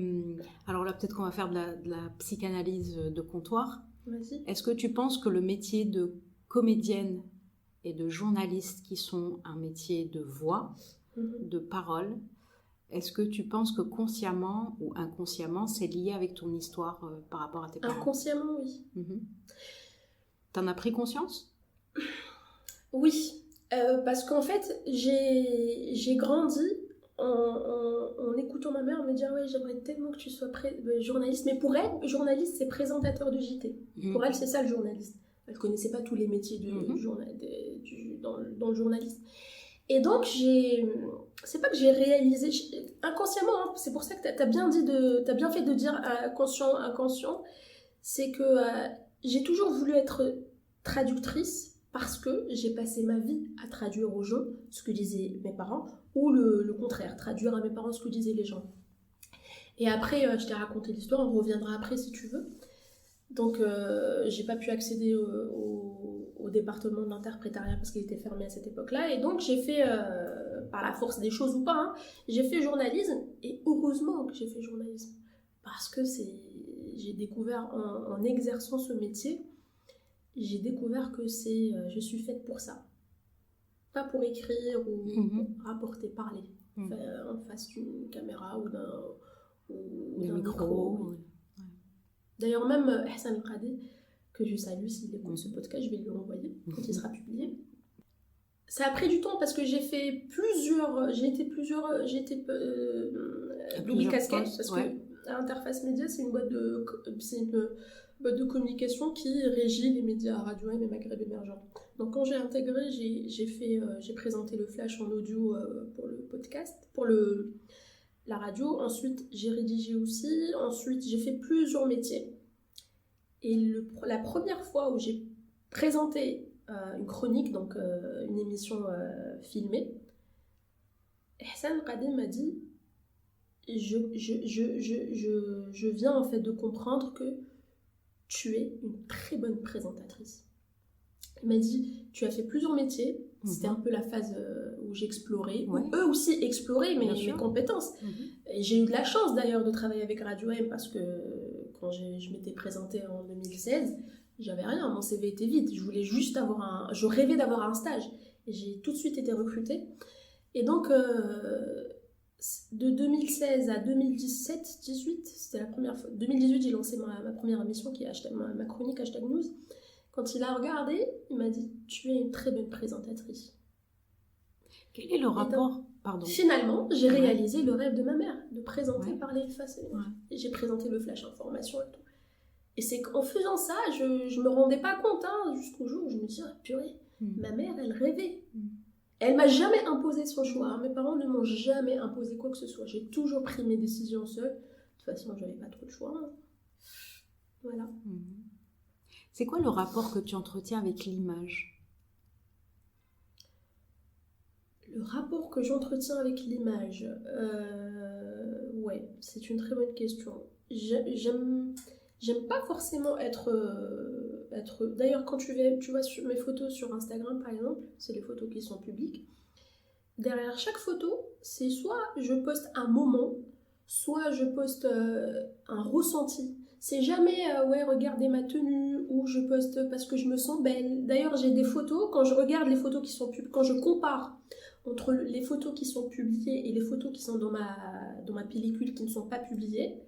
alors là, peut-être qu'on va faire de la psychanalyse de comptoir. Vas-y. Est-ce que tu penses que le métier de comédienne et de journaliste, qui sont un métier de voix, de parole, est-ce que tu penses que consciemment ou inconsciemment, c'est lié avec ton histoire par rapport à tes parents? Inconsciemment, oui. T'en as pris conscience? Oui. Parce qu'en fait, j'ai grandi en écoutant ma mère me dire ouais, j'aimerais tellement que tu sois journaliste. Mais pour elle, journaliste, c'est présentateur de JT. Pour elle, c'est ça le journaliste. Elle connaissait pas tous les métiers dans le journalisme. Et donc, c'est pas que j'ai réalisé, inconsciemment, hein, c'est pour ça que t'as bien fait de dire conscient, inconscient, c'est que j'ai toujours voulu être traductrice parce que j'ai passé ma vie à traduire aux gens ce que disaient mes parents, ou le contraire, traduire à mes parents ce que disaient les gens. Et après, je t'ai raconté l'histoire, on reviendra après si tu veux. Donc, j'ai pas pu accéder au département de l'interprétariat parce qu'il était fermé à cette époque-là. Et donc, j'ai fait, par la force des choses ou pas, hein, j'ai fait journalisme. Et heureusement que j'ai fait journalisme. Parce que j'ai découvert, en exerçant ce métier, j'ai découvert que je suis faite pour ça. Pas pour écrire ou rapporter, parler. En face d'une caméra ou d'un micro. D'ailleurs, même Hassan El-Qadi, que je salue s'il écoute ce podcast, je vais lui l'envoyer quand il sera publié. Ça a pris du temps parce que j'ai été double casquette parce que Interface Média, c'est une boîte de communication qui régit les médias Radio M et Maghreb émergent. Donc quand j'ai intégré, j'ai présenté le flash en audio pour le podcast, pour la radio. Ensuite, j'ai rédigé aussi. Ensuite, j'ai fait plusieurs métiers. Et la première fois où j'ai présenté une chronique, donc une émission filmée, Hassan Qadi m'a dit je viens en fait de comprendre que tu es une très bonne présentatrice. Il m'a dit, tu as fait plusieurs métiers. C'était un peu la phase où j'explorais, où eux aussi exploraient mes compétences. Et j'ai eu de la chance d'ailleurs de travailler avec Radio M parce que quand je m'étais présentée en 2016, j'avais rien, mon CV était vide. Je voulais juste je rêvais d'avoir un stage. Et j'ai tout de suite été recrutée. Et donc, de 2016 à 2017-18, c'était la première fois. 2018, j'ai lancé ma première émission qui est ma chronique #news. Quand il a regardé, il m'a dit « Tu es une très bonne présentatrice ». Quel est le rapport Finalement, j'ai réalisé le rêve de ma mère, de présenter, parler face à elle. Et j'ai présenté le flash information et tout. Et c'est qu'en faisant ça, je me rendais pas compte, jusqu'au jour où je me dis « Purée, ma mère, elle rêvait ». Elle m'a jamais imposé son choix. Mes parents ne m'ont jamais imposé quoi que ce soit. J'ai toujours pris mes décisions seule. De toute façon, j'avais pas trop de choix. Voilà. C'est quoi le rapport que tu entretiens avec l'image ? Le rapport que j'entretiens avec l'image, c'est une très bonne question. J'aime pas forcément être. D'ailleurs, quand tu vois sur mes photos sur Instagram, par exemple, c'est les photos qui sont publiques. Derrière chaque photo, c'est soit je poste un moment, soit je poste un ressenti. C'est jamais regardez ma tenue ou je poste parce que je me sens belle. D'ailleurs, j'ai des photos, quand je regarde les photos qui sont publiées, quand je compare entre les photos qui sont publiées et les photos qui sont dans ma pellicule qui ne sont pas publiées,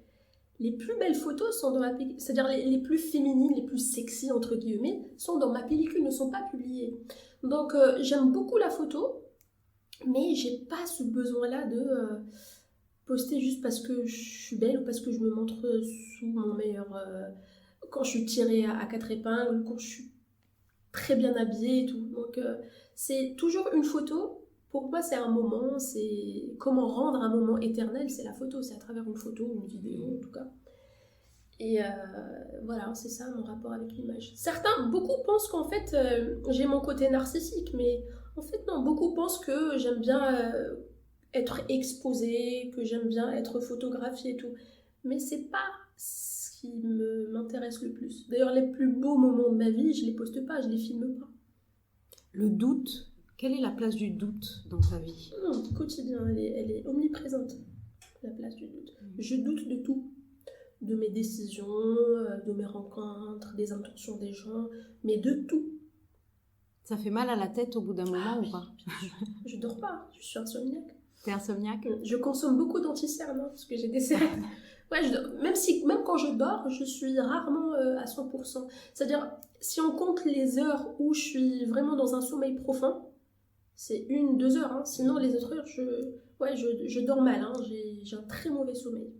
les plus belles photos sont dans ma pellicule, c'est-à-dire les plus féminines, les plus sexy entre guillemets, sont dans ma pellicule, ne sont pas publiées. Donc j'aime beaucoup la photo, mais j'ai pas ce besoin-là de poster juste parce que je suis belle ou parce que je me montre sous mon meilleur... quand je suis tirée à 4 épingles, quand je suis très bien habillée et tout. Donc c'est toujours une photo. Pour moi, c'est un moment, c'est comment rendre un moment éternel, c'est la photo, c'est à travers une photo ou une vidéo en tout cas. Et voilà, c'est ça mon rapport avec l'image. Beaucoup pensent qu'en fait, j'ai mon côté narcissique, mais en fait non, beaucoup pensent que j'aime bien être exposée, que j'aime bien être photographiée et tout. Mais c'est pas ce qui m'intéresse le plus. D'ailleurs, les plus beaux moments de ma vie, je les poste pas, je les filme pas. Le doute, quelle est la place du doute dans ta vie ? Quotidien, elle est omniprésente, la place du doute. Je doute de tout. De mes décisions, de mes rencontres, des intentions des gens, mais de tout. Ça fait mal à la tête au bout d'un moment ou pas ? Je dors pas, je suis insomniaque. T'es insomniaque ? Je consomme beaucoup d'anticernes, parce que j'ai des cernes. Même quand je dors, je suis rarement à 100%. C'est-à-dire, si on compte les heures où je suis vraiment dans un sommeil profond, C'est 1-2 heures, hein. Sinon les autres heures, je dors mal, hein. J'ai un très mauvais sommeil.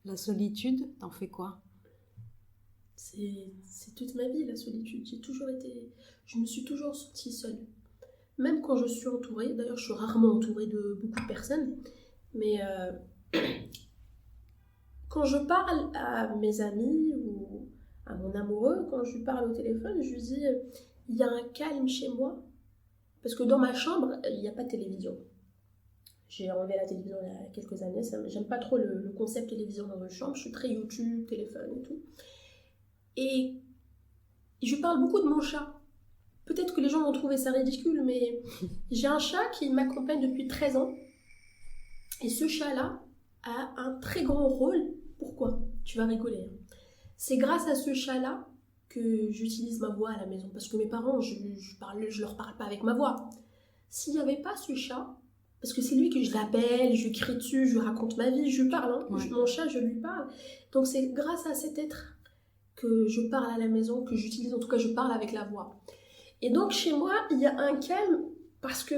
La solitude, t'en fais quoi? C'est toute ma vie, la solitude. Je me suis toujours sentie seule. Même quand je suis entourée, d'ailleurs je suis rarement entourée de beaucoup de personnes, mais quand je parle à mes amis ou à mon amoureux, quand je lui parle au téléphone, je lui dis il y a un calme chez moi, parce que dans ma chambre, il n'y a pas de télévision. J'ai enlevé la télévision il y a quelques années, j'aime pas trop le concept télévision dans une chambre, je suis très YouTube, téléphone et tout. Et je parle beaucoup de mon chat. Peut-être que les gens vont trouver ça ridicule, mais j'ai un chat qui m'accompagne depuis 13 ans. Et ce chat-là a un très grand rôle. Pourquoi? Tu vas rigoler. C'est grâce à ce chat-là que j'utilise ma voix à la maison. Parce que mes parents, je leur parle pas avec ma voix. S'il n'y avait pas ce chat, parce que c'est lui que je l'appelle, je lui crie dessus, je lui raconte ma vie, je lui parle. Hein. Ouais. Mon chat, je lui parle. Donc c'est grâce à cet être que je parle à la maison, que j'utilise, en tout cas je parle avec la voix. Et donc chez moi, il y a un calme parce que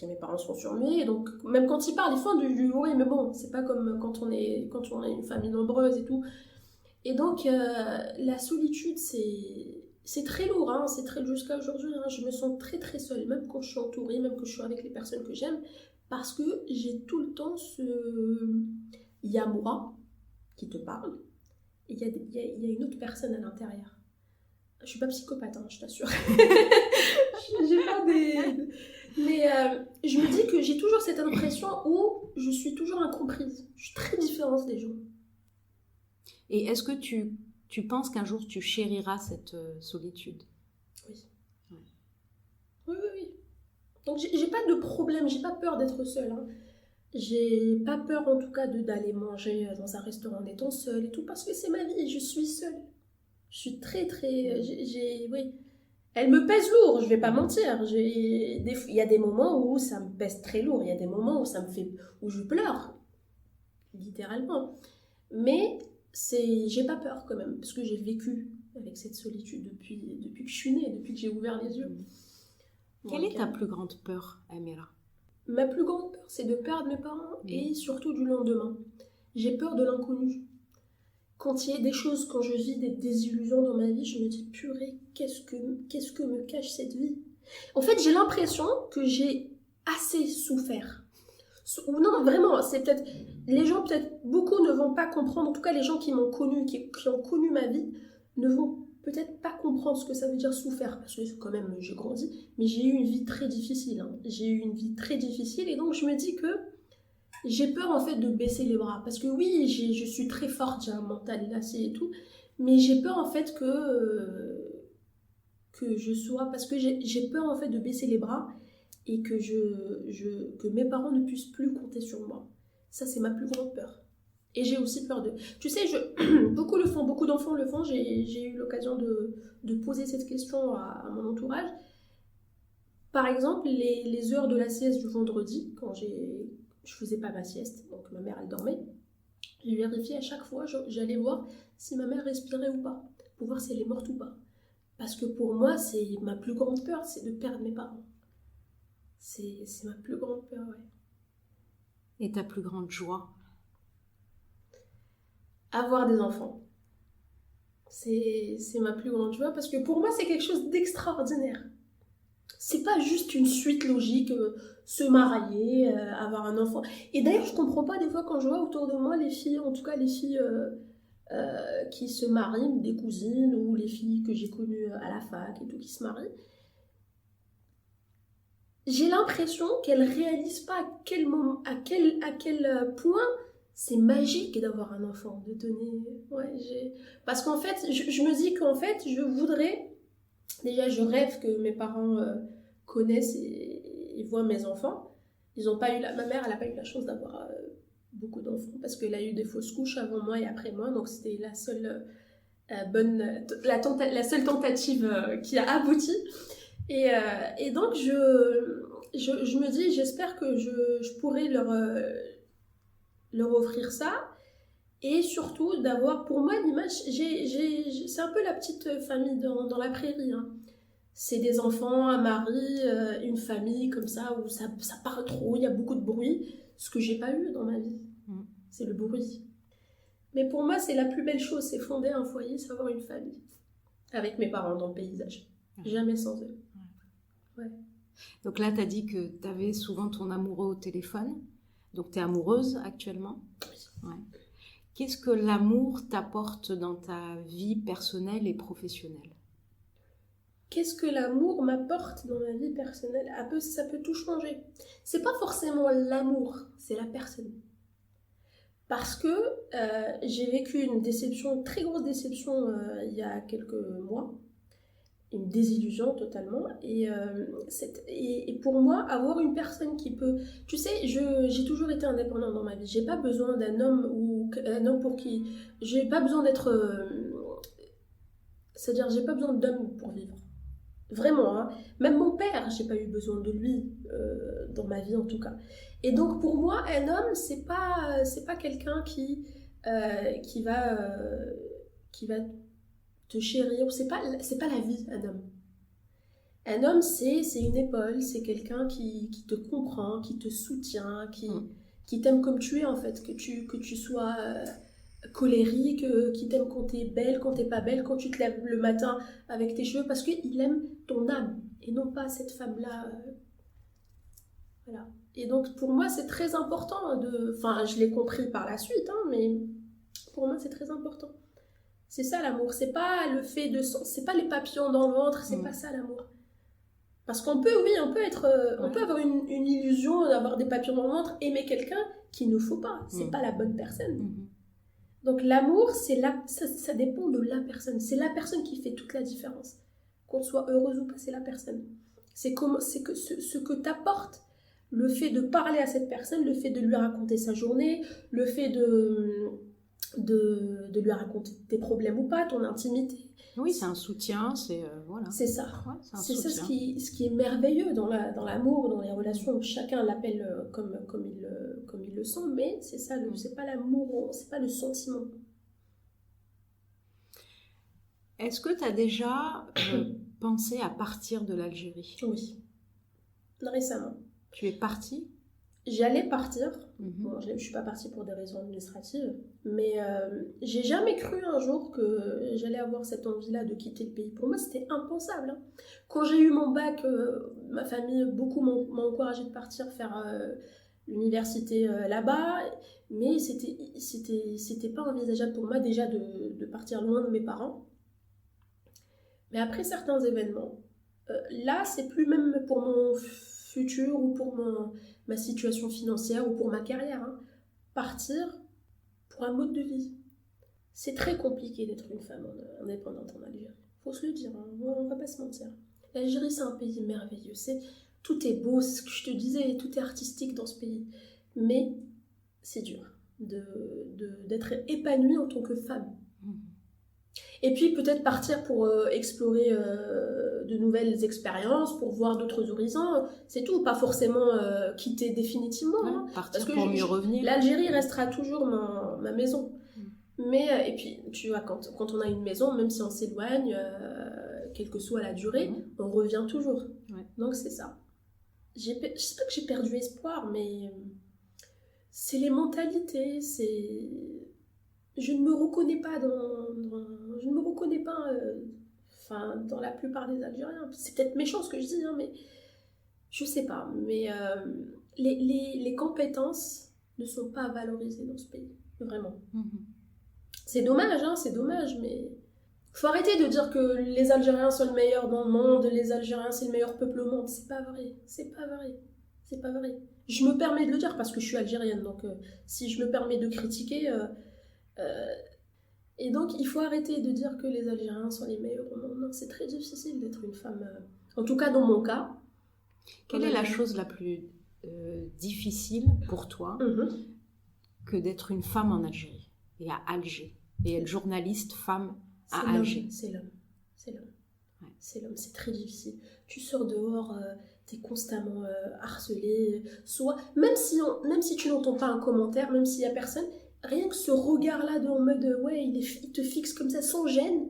mes parents sont surmués, donc même quand ils parlent, ils font du bruit, mais bon, c'est pas comme quand on est une famille nombreuse et tout. Et donc la solitude, c'est très lourd, hein, c'est très jusqu'à aujourd'hui, hein, je me sens très très seule, même quand je suis entourée, même quand je suis avec les personnes que j'aime, parce que j'ai tout le temps il y a moi qui te parle, et il y a une autre personne à l'intérieur. Je suis pas psychopathe, hein, je t'assure. J'ai pas des... Mais je me dis que j'ai toujours cette impression où je suis toujours incomprise. Je suis très différente des gens. Et est-ce que tu penses qu'un jour tu chériras cette solitude? Oui. Ouais. Oui. Donc j'ai pas de problème, j'ai pas peur d'être seule. Hein. J'ai pas peur en tout cas d'aller manger dans un restaurant en étant seule et tout, parce que c'est ma vie et je suis seule. Je suis très très... oui. Elle me pèse lourd, je vais pas mentir. Il y a des moments où ça me pèse très lourd, il y a des moments où je pleure, littéralement. Mais j'ai pas peur quand même, parce que j'ai vécu avec cette solitude depuis que je suis née, depuis que j'ai ouvert les yeux. Quelle est ta plus grande peur, Amira? Ma plus grande peur, c'est de perdre mes parents et surtout du lendemain. J'ai peur de l'inconnu. Quand il y a des choses, quand je vis des désillusions dans ma vie, je me dis, purée, qu'est-ce que me cache cette vie? En fait, j'ai l'impression que j'ai assez souffert. Ou non, vraiment, c'est peut-être... Les gens, peut-être, beaucoup ne vont pas comprendre, en tout cas les gens qui m'ont connue, qui ont connu ma vie, ne vont peut-être pas comprendre ce que ça veut dire souffert, parce que quand même, j'ai grandi, mais j'ai eu une vie très difficile. Hein. J'ai eu une vie très difficile, et donc je me dis que j'ai peur en fait de baisser les bras, parce que oui, je suis très forte, j'ai un mental d'acier et tout, mais j'ai peur en fait que je sois, parce que j'ai peur en fait de baisser les bras et que que mes parents ne puissent plus compter sur moi. Ça, c'est ma plus grande peur. Et j'ai aussi peur de... Tu sais, beaucoup le font, beaucoup d'enfants le font, j'ai eu l'occasion de poser cette question à mon entourage. Par exemple, les heures de la sieste du vendredi, quand je faisais pas ma sieste, donc ma mère elle dormait, je vérifiais à chaque fois, j'allais voir si ma mère respirait ou pas, pour voir si elle est morte ou pas. Parce que pour moi, c'est ma plus grande peur, c'est de perdre mes parents. C'est ma plus grande peur, ouais. Et ta plus grande joie? Avoir des enfants. C'est ma plus grande joie, parce que pour moi, c'est quelque chose d'extraordinaire. C'est pas juste une suite logique, se marier, avoir un enfant. Et d'ailleurs, je comprends pas des fois quand je vois autour de moi les filles, en tout cas les filles qui se marient, des cousines, ou les filles que j'ai connues à la fac et tout, qui se marient. J'ai l'impression qu'elles réalisent pas à quel point c'est magique d'avoir un enfant, de donner... Ouais, parce qu'en fait, je me dis qu'en fait, je voudrais... Déjà, je rêve que mes parents connaissent et voient mes enfants. Ils ont pas eu ma mère, elle n'a pas eu la chance d'avoir beaucoup d'enfants parce qu'elle a eu des fausses couches avant moi et après moi. Donc, c'était la seule la seule tentative qui a abouti. Et donc, je me dis, j'espère que je pourrai leur offrir ça. Et surtout d'avoir, pour moi, l'image, c'est un peu la petite famille dans la prairie. Hein. C'est des enfants, un mari, une famille comme ça, où ça parle trop, il y a beaucoup de bruit. Ce que j'ai pas eu dans ma vie, c'est le bruit. Mais pour moi, c'est la plus belle chose, c'est fonder un foyer, c'est avoir une famille. Avec mes parents dans le paysage. Jamais sans eux. Ouais. Donc là, tu as dit que tu avais souvent ton amoureux au téléphone. Donc tu es amoureuse actuellement. Ouais. Qu'est-ce que l'amour t'apporte dans ta vie personnelle et professionnelle? Qu'est-ce que l'amour m'apporte dans ma vie personnelle? Ça peut tout changer. C'est pas forcément l'amour, c'est la personne. Parce que j'ai vécu une très grosse déception il y a quelques mois. Une désillusion totalement. Et pour moi, avoir une personne qui peut... Tu sais, j'ai toujours été indépendante dans ma vie. J'ai pas besoin d'un homme ou un homme pour qui... J'ai pas besoin d'être... c'est-à-dire, j'ai pas besoin d'homme pour vivre. Vraiment, hein. Même mon père, j'ai pas eu besoin de lui dans ma vie en tout cas. Et donc pour moi, un homme, c'est pas quelqu'un qui va te chérir. C'est pas la vie, un homme. Un homme, c'est une épaule, c'est quelqu'un qui te comprend, qui te soutient, qui t'aime comme tu es en fait, que tu sois colérique, qui t'aime quand t'es belle, quand t'es pas belle, quand tu te lèves le matin avec tes cheveux, parce qu'il aime ton âme et non pas cette femme-là. Voilà. Et donc pour moi c'est très important enfin je l'ai compris par la suite, hein, mais pour moi c'est très important. C'est ça l'amour, c'est pas le fait c'est pas les papillons dans le ventre, c'est pas ça l'amour. Parce qu'on peut, oui, on peut avoir une illusion d'avoir des papillons dans le ventre, aimer quelqu'un qu'il ne faut pas, c'est pas la bonne personne. Donc l'amour, ça dépend de la personne, c'est la personne qui fait toute la différence. Qu'on soit heureuse ou pas, c'est la personne. C'est que ce que t'apporte le fait de parler à cette personne, le fait de lui raconter sa journée, le fait de lui raconter tes problèmes ou pas, ton intimité. Oui, c'est un soutien, c'est voilà. C'est ça. Ouais, c'est ça ce qui est merveilleux dans l'amour, dans les relations. Chacun l'appelle comme il le sent, mais c'est ça, c'est pas l'amour, c'est pas le sentiment. Est-ce que tu as déjà pensé à partir de l'Algérie? Oui, récemment. Tu es partie? J'allais partir. Bon, je ne suis pas partie pour des raisons administratives, mais j'ai jamais cru un jour que j'allais avoir cette envie-là de quitter le pays. Pour moi, c'était impensable. Hein. Quand j'ai eu mon bac, ma famille, beaucoup m'ont encouragé de partir faire l'université là-bas, mais c'était pas envisageable pour moi déjà de partir loin de mes parents. Mais après certains événements, là, c'est plus même pour mon futur ou pour ma situation financière ou pour ma carrière. Hein. Partir pour un mode de vie. C'est très compliqué d'être une femme indépendante en Algérie. Faut se le dire, hein. On va pas se mentir. L'Algérie, c'est un pays merveilleux. Tout est beau, c'est ce que je te disais, tout est artistique dans ce pays. Mais c'est dur d'être épanouie en tant que femme. Et puis peut-être partir pour explorer de nouvelles expériences, pour voir d'autres horizons, c'est tout, pas forcément quitter définitivement. Ouais, hein, partir parce que pour mieux revenir. L'Algérie restera toujours ma maison. Mais, et puis, tu vois, quand on a une maison, même si on s'éloigne, quelle que soit la durée, on revient toujours. Ouais. Donc c'est ça. Je sais pas que j'ai perdu espoir, mais c'est les mentalités, je ne me reconnais pas dans la plupart des Algériens. C'est peut-être méchant ce que je dis, hein, mais je sais pas. Mais les compétences ne sont pas valorisées dans ce pays, vraiment. C'est dommage, hein, c'est dommage, mais faut arrêter de dire que les Algériens sont les meilleurs dans le monde, les Algériens c'est le meilleur peuple au monde. C'est pas vrai. Je me permets de le dire parce que je suis algérienne, donc si je me permets de critiquer... et donc il faut arrêter de dire que les Algériens sont les meilleurs au monde. Non, c'est très difficile d'être une femme, en tout cas dans mon cas. Quelle est la chose la plus difficile pour toi que d'être une femme en Algérie et à Alger et être journaliste femme à Alger? C'est l'homme. Ouais. C'est l'homme, c'est très difficile. Tu sors dehors, t'es constamment harcelé, même si tu n'entends pas un commentaire, même s'il y a personne, rien que ce regard-là en mode ouais, il te fixe comme ça sans gêne,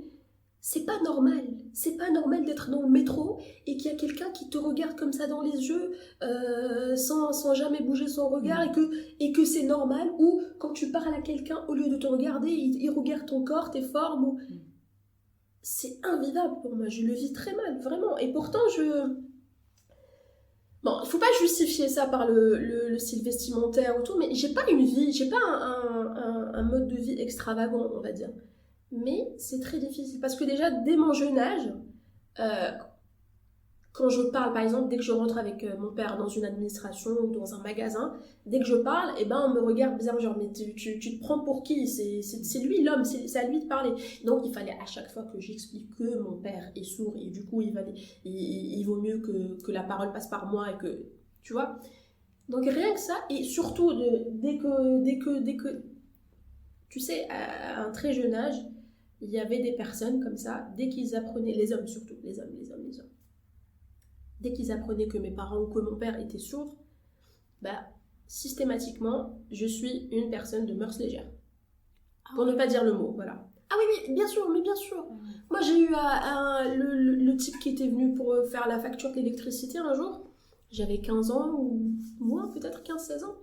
c'est pas normal. C'est pas normal d'être dans le métro et qu'il y a quelqu'un qui te regarde comme ça dans les yeux sans jamais bouger son regard et que c'est normal. Ou quand tu parles à quelqu'un, au lieu de te regarder, il regarde ton corps, tes formes. C'est invivable pour moi. Je le vis très mal, vraiment. Et pourtant, Bon, il faut pas justifier ça par le style vestimentaire ou tout, mais j'ai pas une vie, j'ai pas un mode de vie extravagant, on va dire. Mais c'est très difficile parce que déjà, dès mon jeune âge, quand je parle, par exemple, dès que je rentre avec mon père dans une administration ou dans un magasin, dès que je parle, eh ben, on me regarde bizarre, genre, mais tu te prends pour qui? C'est lui l'homme, c'est à lui de parler. Donc, il fallait à chaque fois que j'explique que mon père est sourd et du coup, il vaut mieux que la parole passe par moi et que, tu vois. Donc, rien que ça, et surtout, dès que, tu sais, à un très jeune âge, il y avait des personnes comme ça, dès qu'ils apprenaient, les hommes surtout, les hommes. Dès qu'ils apprenaient que mes parents ou que mon père était sourd, bah, systématiquement, je suis une personne de mœurs légères. Pour ne pas dire le mot, voilà. Ah oui, bien sûr, mais bien sûr. Moi, j'ai eu le type qui était venu pour faire la facture d'électricité un jour. J'avais 15 ans ou moins, peut-être 15-16 ans.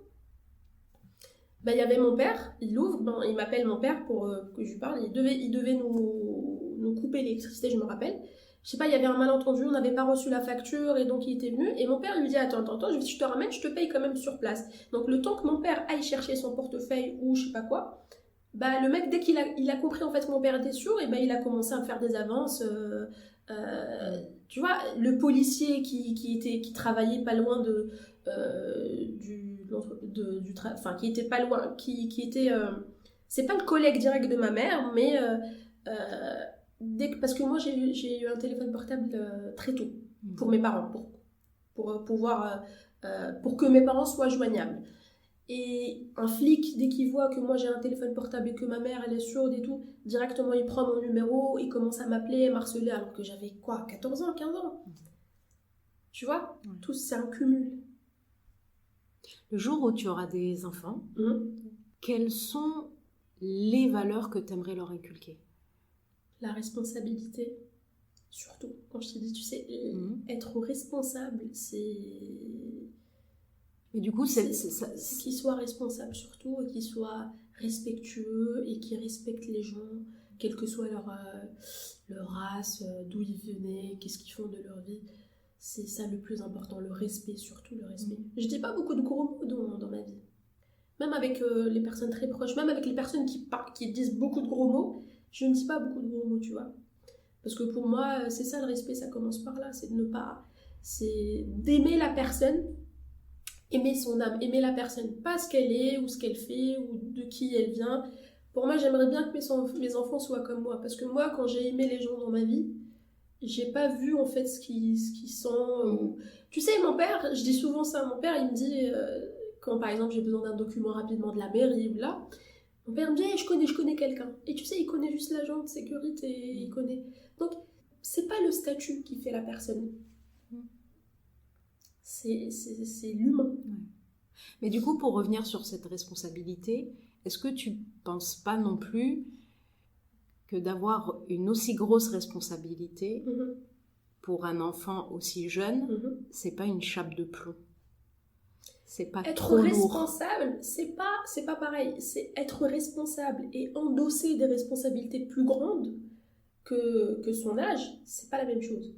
Bah, il y avait mon père, il ouvre, il m'appelle mon père pour que je lui parle. Il devait nous couper l'électricité, je me rappelle. Je sais pas, il y avait un malentendu, on n'avait pas reçu la facture et donc il était venu. Et mon père lui dit attends, je te ramène, je te paye quand même sur place. Donc le temps que mon père aille chercher son portefeuille ou je sais pas quoi, bah le mec, dès qu'il a compris en fait que mon père était sourd, et bah, il a commencé à me faire des avances. Tu vois, le policier qui travaillait pas loin qui était pas loin, qui était. C'est pas le collègue direct de ma mère, mais. Parce que moi j'ai eu un téléphone portable très tôt pour mes parents pour pouvoir pour que mes parents soient joignables, et un flic dès qu'il voit que moi j'ai un téléphone portable et que ma mère elle est sourde et tout, directement il prend mon numéro, il commence à m'appeler, à m'harceler alors que j'avais quoi, 14 ans, 15 ans, tu vois. Tout c'est un cumul. Le jour où tu auras des enfants, quelles sont les valeurs que tu aimerais leur inculquer? La responsabilité, surtout. Quand je te dis, tu sais, être responsable, c'est... Mais du coup, c'est qu'ils soient responsables surtout, et qu'ils soient respectueux, et qu'ils respectent les gens, quelle que soit leur race, d'où ils venaient, qu'est-ce qu'ils font de leur vie. C'est ça le plus important, le respect, surtout le respect. Je dis pas beaucoup de gros mots dans ma vie. Même avec les personnes très proches, même avec les personnes qui disent beaucoup de gros mots, je ne dis pas beaucoup de gros mots, tu vois. Parce que pour moi, c'est ça le respect, ça commence par là. C'est d'aimer la personne, aimer son âme, aimer la personne. Pas ce qu'elle est, ou ce qu'elle fait, ou de qui elle vient. Pour moi, j'aimerais bien que mes enfants soient comme moi. Parce que moi, quand j'ai aimé les gens dans ma vie, j'ai pas vu en fait ce qu'ils sont. Tu sais, mon père, je dis souvent ça, mon père, il me dit, quand par exemple j'ai besoin d'un document rapidement de la mairie ou là, mon père me dit je connais quelqu'un. Et tu sais, il connaît juste l'agent de sécurité, il connaît. Donc, c'est pas le statut qui fait la personne. C'est l'humain. Mais du coup, pour revenir sur cette responsabilité, est-ce que tu penses pas non plus que d'avoir une aussi grosse responsabilité pour un enfant aussi jeune, c'est pas une chape de plomb? C'est pas être trop responsable, lourd. c'est pas pareil. C'est être responsable et endosser des responsabilités plus grandes que son âge, c'est pas la même chose.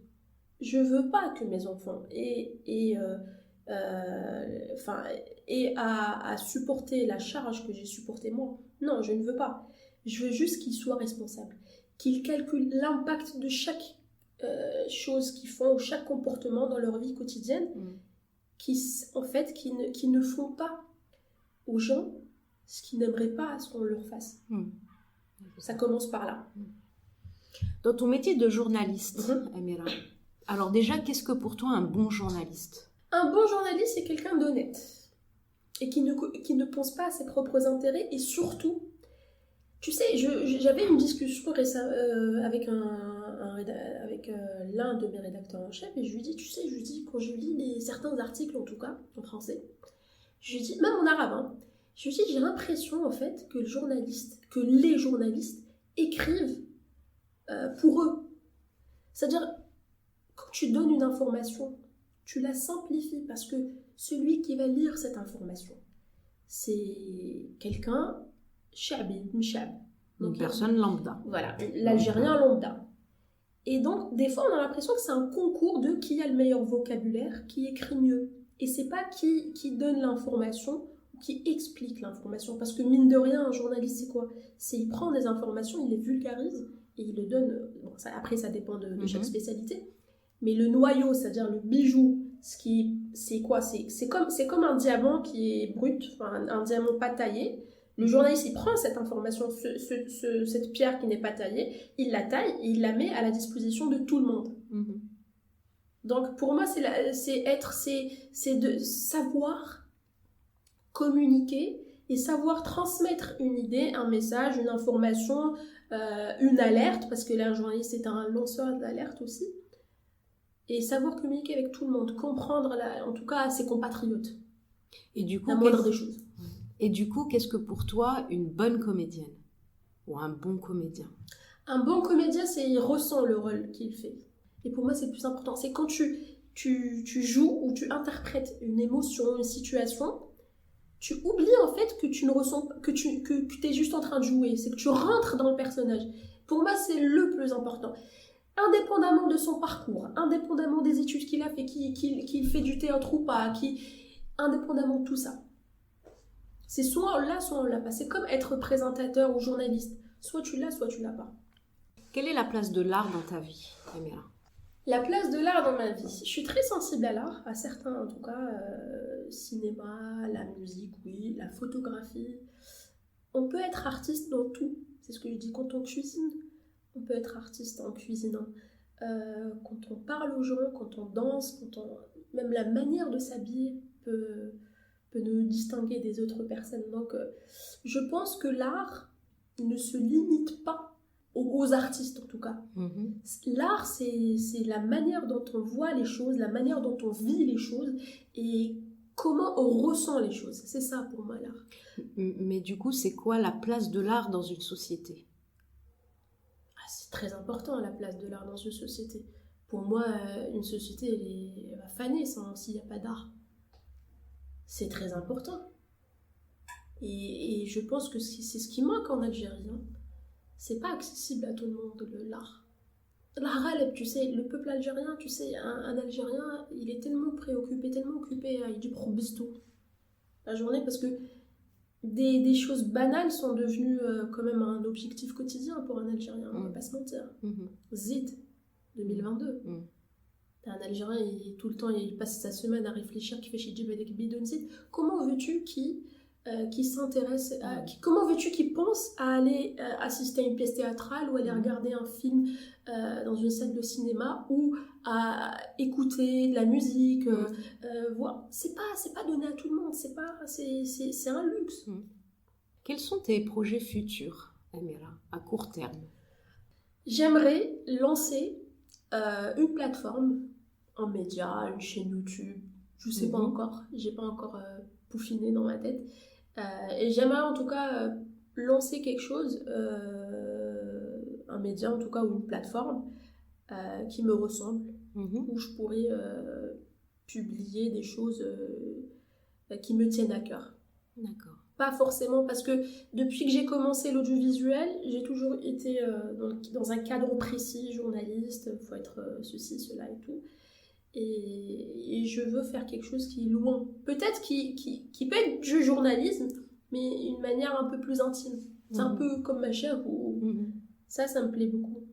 Je veux pas que mes enfants aient à supporter la charge que j'ai supportée moi. Non, je ne veux pas. Je veux juste qu'ils soient responsables, qu'ils calculent l'impact de chaque chose qu'ils font ou chaque comportement dans leur vie quotidienne. Qui ne font pas aux gens ce qu'ils n'aimeraient pas à ce qu'on leur fasse. Ça commence par là. Dans ton métier de journaliste, Amira, alors déjà, qu'est-ce que pour toi un bon journaliste? Un bon journaliste, c'est quelqu'un d'honnête et qui ne pense pas à ses propres intérêts, et surtout, tu sais, j'avais une discussion récemment avec l'un de mes rédacteurs en chef, et je lui dis, tu sais, quand je lis certains articles, en tout cas, en français, je lui dis, même en arabe, hein, je lui dis, j'ai l'impression, en fait, que les journalistes écrivent pour eux. C'est-à-dire, quand tu donnes une information, tu la simplifies parce que celui qui va lire cette information, c'est quelqu'un, Une personne lambda. Voilà, l'Algérien lambda. Et donc, des fois, on a l'impression que c'est un concours de qui a le meilleur vocabulaire, qui écrit mieux. Et c'est pas qui donne l'information, qui explique l'information. Parce que mine de rien, un journaliste, c'est quoi? C'est il prend des informations, il les vulgarise et il le donne. Bon, après, ça dépend de chaque spécialité. Mais le noyau, c'est-à-dire le bijou, c'est quoi? C'est comme un diamant qui est brut, enfin, un diamant pas taillé. Le journaliste, il prend cette information, cette pierre qui n'est pas taillée, il la taille et il la met à la disposition de tout le monde. Donc, pour moi, c'est de savoir communiquer et savoir transmettre une idée, un message, une information, une alerte, parce que là, un journaliste est un lanceur d'alerte aussi, et savoir communiquer avec tout le monde, comprendre, en tout cas, ses compatriotes. Et du coup, la moindre des choses. Et du coup, qu'est-ce que pour toi, une bonne comédienne ou un bon comédien? Un bon comédien, il ressent le rôle qu'il fait. Et pour moi, c'est le plus important. C'est quand tu joues ou tu interprètes une émotion, une situation, tu oublies en fait que tu ne ressens, que tu es juste en train de jouer. C'est que tu rentres dans le personnage. Pour moi, c'est le plus important. Indépendamment de son parcours, indépendamment des études qu'il a fait, qu'il fait du théâtre ou pas, indépendamment de tout ça. C'est soit on l'a, soit on l'a pas. C'est comme être présentateur ou journaliste. Soit tu l'as, soit tu l'as pas. Quelle est la place de l'art dans ta vie, Amira? La place de l'art dans ma vie. Je suis très sensible à l'art, à certains en tout cas. Cinéma, la musique, oui, la photographie. On peut être artiste dans tout. C'est ce que je dis quand on cuisine. On peut être artiste en cuisinant. Quand on parle aux gens, quand on danse, même la manière de s'habiller peut nous distinguer des autres personnes. Donc, je pense que l'art ne se limite pas aux artistes, en tout cas. L'art, c'est la manière dont on voit les choses, la manière dont on vit les choses et comment on ressent les choses. C'est ça, pour moi, l'art. Mais du coup, c'est quoi la place de l'art dans une société? C'est très important, la place de l'art dans une société. Pour moi, une société, elle va faner s'il n'y a pas d'art. C'est très important. Et je pense que c'est ce qui manque en Algérie. C'est pas accessible à tout le monde, l'art. L'art, tu sais, le peuple algérien, tu sais, un Algérien, il est tellement préoccupé, tellement occupé, il dit tout la journée, parce que des choses banales sont devenues quand même un objectif quotidien pour un Algérien, on va pas se mentir. Zid, 2022. Un Algérien, tout le temps, il passe sa semaine à réfléchir, qui fait chez Djibadek Bidon Zid. Comment veux-tu qu'il s'intéresse comment veux-tu qu'il pense à aller assister à une pièce théâtrale ou aller regarder un film dans une salle de cinéma ou à écouter de la musique voir. C'est pas donné à tout le monde, c'est un luxe. Quels sont tes projets futurs, Amira, à court terme? J'aimerais lancer une plateforme, un média, une chaîne YouTube, je sais pas encore, j'ai pas encore peaufiné dans ma tête. Et j'aimerais en tout cas lancer quelque chose, un média en tout cas ou une plateforme qui me ressemble, où je pourrais publier des choses qui me tiennent à cœur. D'accord. Pas forcément parce que depuis que j'ai commencé l'audiovisuel, j'ai toujours été dans un cadre précis, journaliste, il faut être ceci, cela et tout. Et je veux faire quelque chose qui est loin. Peut-être qui peut être du journalisme, mais une manière un peu plus intime. C'est un peu comme ma chair. Ça me plaît beaucoup.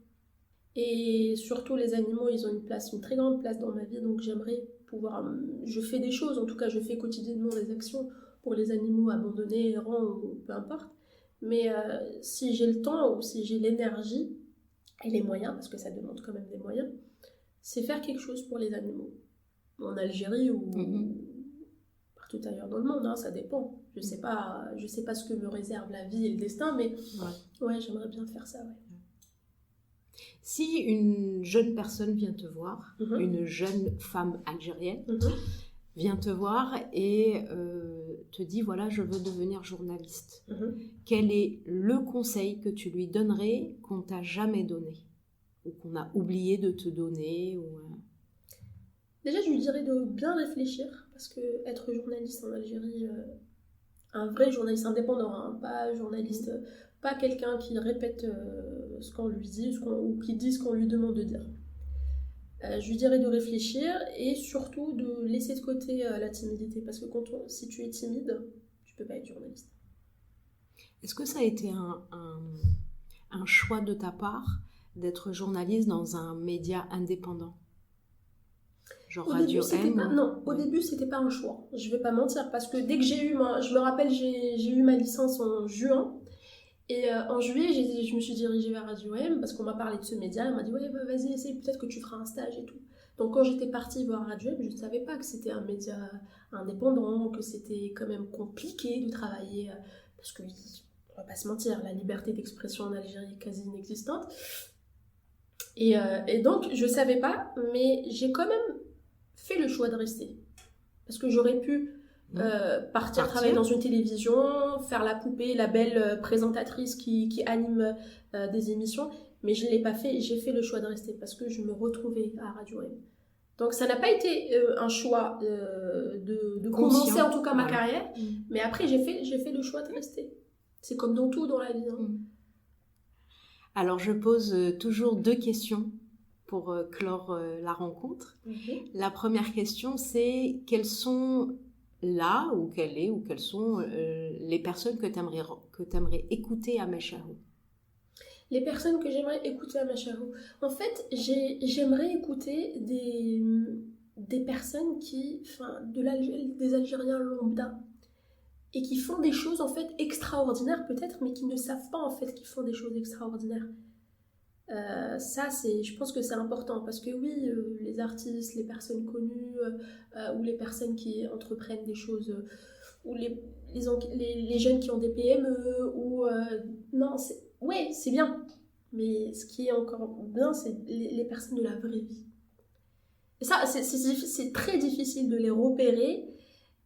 Et surtout, les animaux, ils ont une très grande place dans ma vie. Donc j'aimerais pouvoir... Je fais des choses, en tout cas, je fais quotidiennement des actions pour les animaux abandonnés, errants ou peu importe. Mais si j'ai le temps ou si j'ai l'énergie et les moyens, parce que ça demande quand même des moyens, c'est faire quelque chose pour les animaux. En Algérie ou partout ailleurs dans le monde, ça dépend. Je sais pas ce que me réserve la vie et le destin, mais ouais j'aimerais bien faire ça. Ouais. Si une jeune personne vient te voir, une jeune femme algérienne, vient te voir et te dit, voilà, je veux devenir journaliste. Quel est le conseil que tu lui donnerais qu'on t'a jamais donné? ou qu'on a oublié de te donner Déjà, je lui dirais de bien réfléchir, parce que être journaliste en Algérie, un vrai journaliste indépendant, hein, pas journaliste, pas quelqu'un qui répète ce qu'on lui dit ou qui dit ce qu'on lui demande de dire. Je lui dirais de réfléchir et surtout de laisser de côté la timidité, parce que si tu es timide, tu peux pas être journaliste. Est-ce que ça a été un choix de ta part d'être journaliste dans un média indépendant? Genre Radio M? Non, au début, c'était pas un choix. Je vais pas mentir, parce que dès que je me rappelle, j'ai eu ma licence en juin. Et en juillet, je me suis dirigée vers Radio M parce qu'on m'a parlé de ce média. Elle m'a dit ouais, bah, vas-y, essaye, peut-être que tu feras un stage et tout. Donc quand j'étais partie voir Radio M, je ne savais pas que c'était un média indépendant, que c'était quand même compliqué de travailler. Parce que, on va pas se mentir, la liberté d'expression en Algérie est quasi inexistante. Et donc, je savais pas, mais j'ai quand même fait le choix de rester. Parce que j'aurais pu partir travailler dans une télévision, faire la poupée, la belle présentatrice qui anime des émissions, mais je ne l'ai pas fait. J'ai fait le choix de rester parce que je me retrouvais à Radio M. Donc ça n'a pas été un choix de commencer en tout cas ma carrière, mais après j'ai fait le choix de rester. C'est comme dans tout dans la vie. Hein. Alors je pose toujours 2 questions pour clore la rencontre. La première question, c'est quelles sont quelles sont les personnes que tu aimerais écouter à Meshahou? Les personnes que j'aimerais écouter à Meshahou. En fait, j'aimerais écouter des personnes des Algériens lambda, et qui font des choses en fait extraordinaires peut-être, mais qui ne savent pas en fait qu'ils font des choses extraordinaires. Ça, je pense que c'est important parce que oui, les artistes, les personnes connues ou les personnes qui entreprennent des choses ou les jeunes qui ont des PME ou non, c'est bien, mais ce qui est encore bien, c'est les personnes de la vraie vie. Et ça, c'est très difficile de les repérer,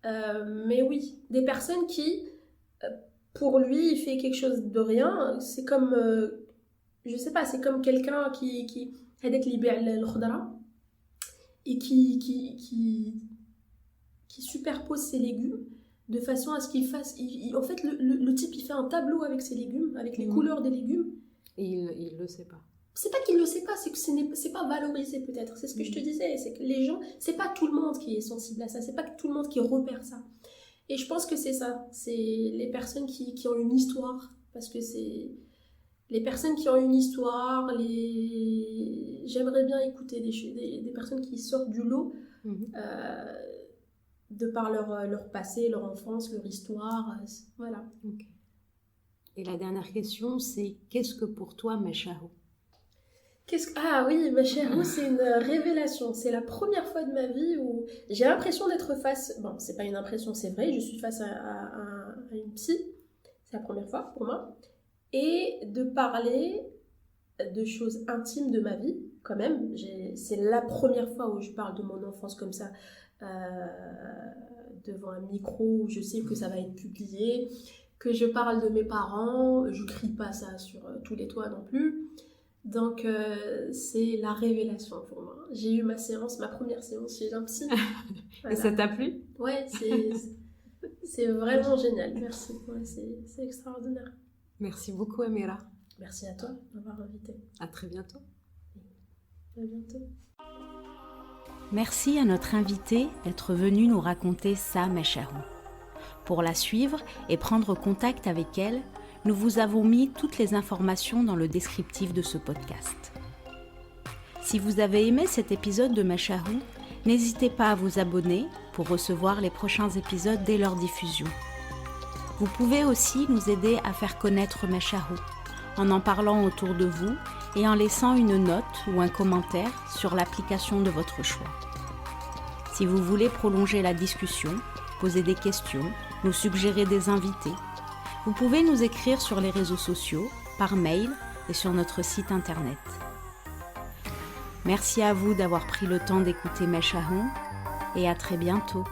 mais oui, des personnes qui, pour lui, il fait quelque chose de rien. C'est comme je sais pas, c'est comme quelqu'un qui هذاك اللي يبيع الخضره et qui superpose ses légumes de façon à ce qu'il fasse en fait le type il fait un tableau avec ses légumes, avec les couleurs des légumes, et il le sait pas. C'est pas qu'il le sait pas, c'est que c'est pas valorisé peut-être. C'est ce que je te disais, c'est que les gens, c'est pas tout le monde qui est sensible à ça, c'est pas tout le monde qui repère ça. Et je pense que c'est ça, c'est les personnes qui ont une histoire, parce que c'est les personnes qui ont une histoire, j'aimerais bien écouter des personnes qui sortent du lot de par leur passé, leur enfance, leur histoire, voilà. Okay. Et la dernière question, c'est qu'est-ce que pour toi Meshahou? Ah oui, Meshahou, c'est une révélation. C'est la première fois de ma vie où j'ai l'impression d'être face... Bon, c'est pas une impression, c'est vrai, je suis face à une psy. C'est la première fois pour moi. Et de parler de choses intimes de ma vie, quand même. C'est la première fois où je parle de mon enfance comme ça, devant un micro, où je sais que ça va être publié, que je parle de mes parents, je crie pas ça sur tous les toits non plus. Donc c'est la révélation pour moi. J'ai eu ma première séance chez un psy. Voilà. Et ça t'a plu? Ouais, c'est vraiment génial. Merci, ouais, c'est extraordinaire. Merci beaucoup Amira. Merci à toi de m'avoir invitée. À très bientôt. À bientôt. Merci à notre invitée d'être venue nous raconter sa Meshahou. Pour la suivre et prendre contact avec elle, nous vous avons mis toutes les informations dans le descriptif de ce podcast. Si vous avez aimé cet épisode de Meshahou, n'hésitez pas à vous abonner pour recevoir les prochains épisodes dès leur diffusion. Vous pouvez aussi nous aider à faire connaître Meshahou en parlant autour de vous et en laissant une note ou un commentaire sur l'application de votre choix. Si vous voulez prolonger la discussion, poser des questions, nous suggérer des invités, vous pouvez nous écrire sur les réseaux sociaux, par mail et sur notre site internet. Merci à vous d'avoir pris le temps d'écouter Meshahou et à très bientôt.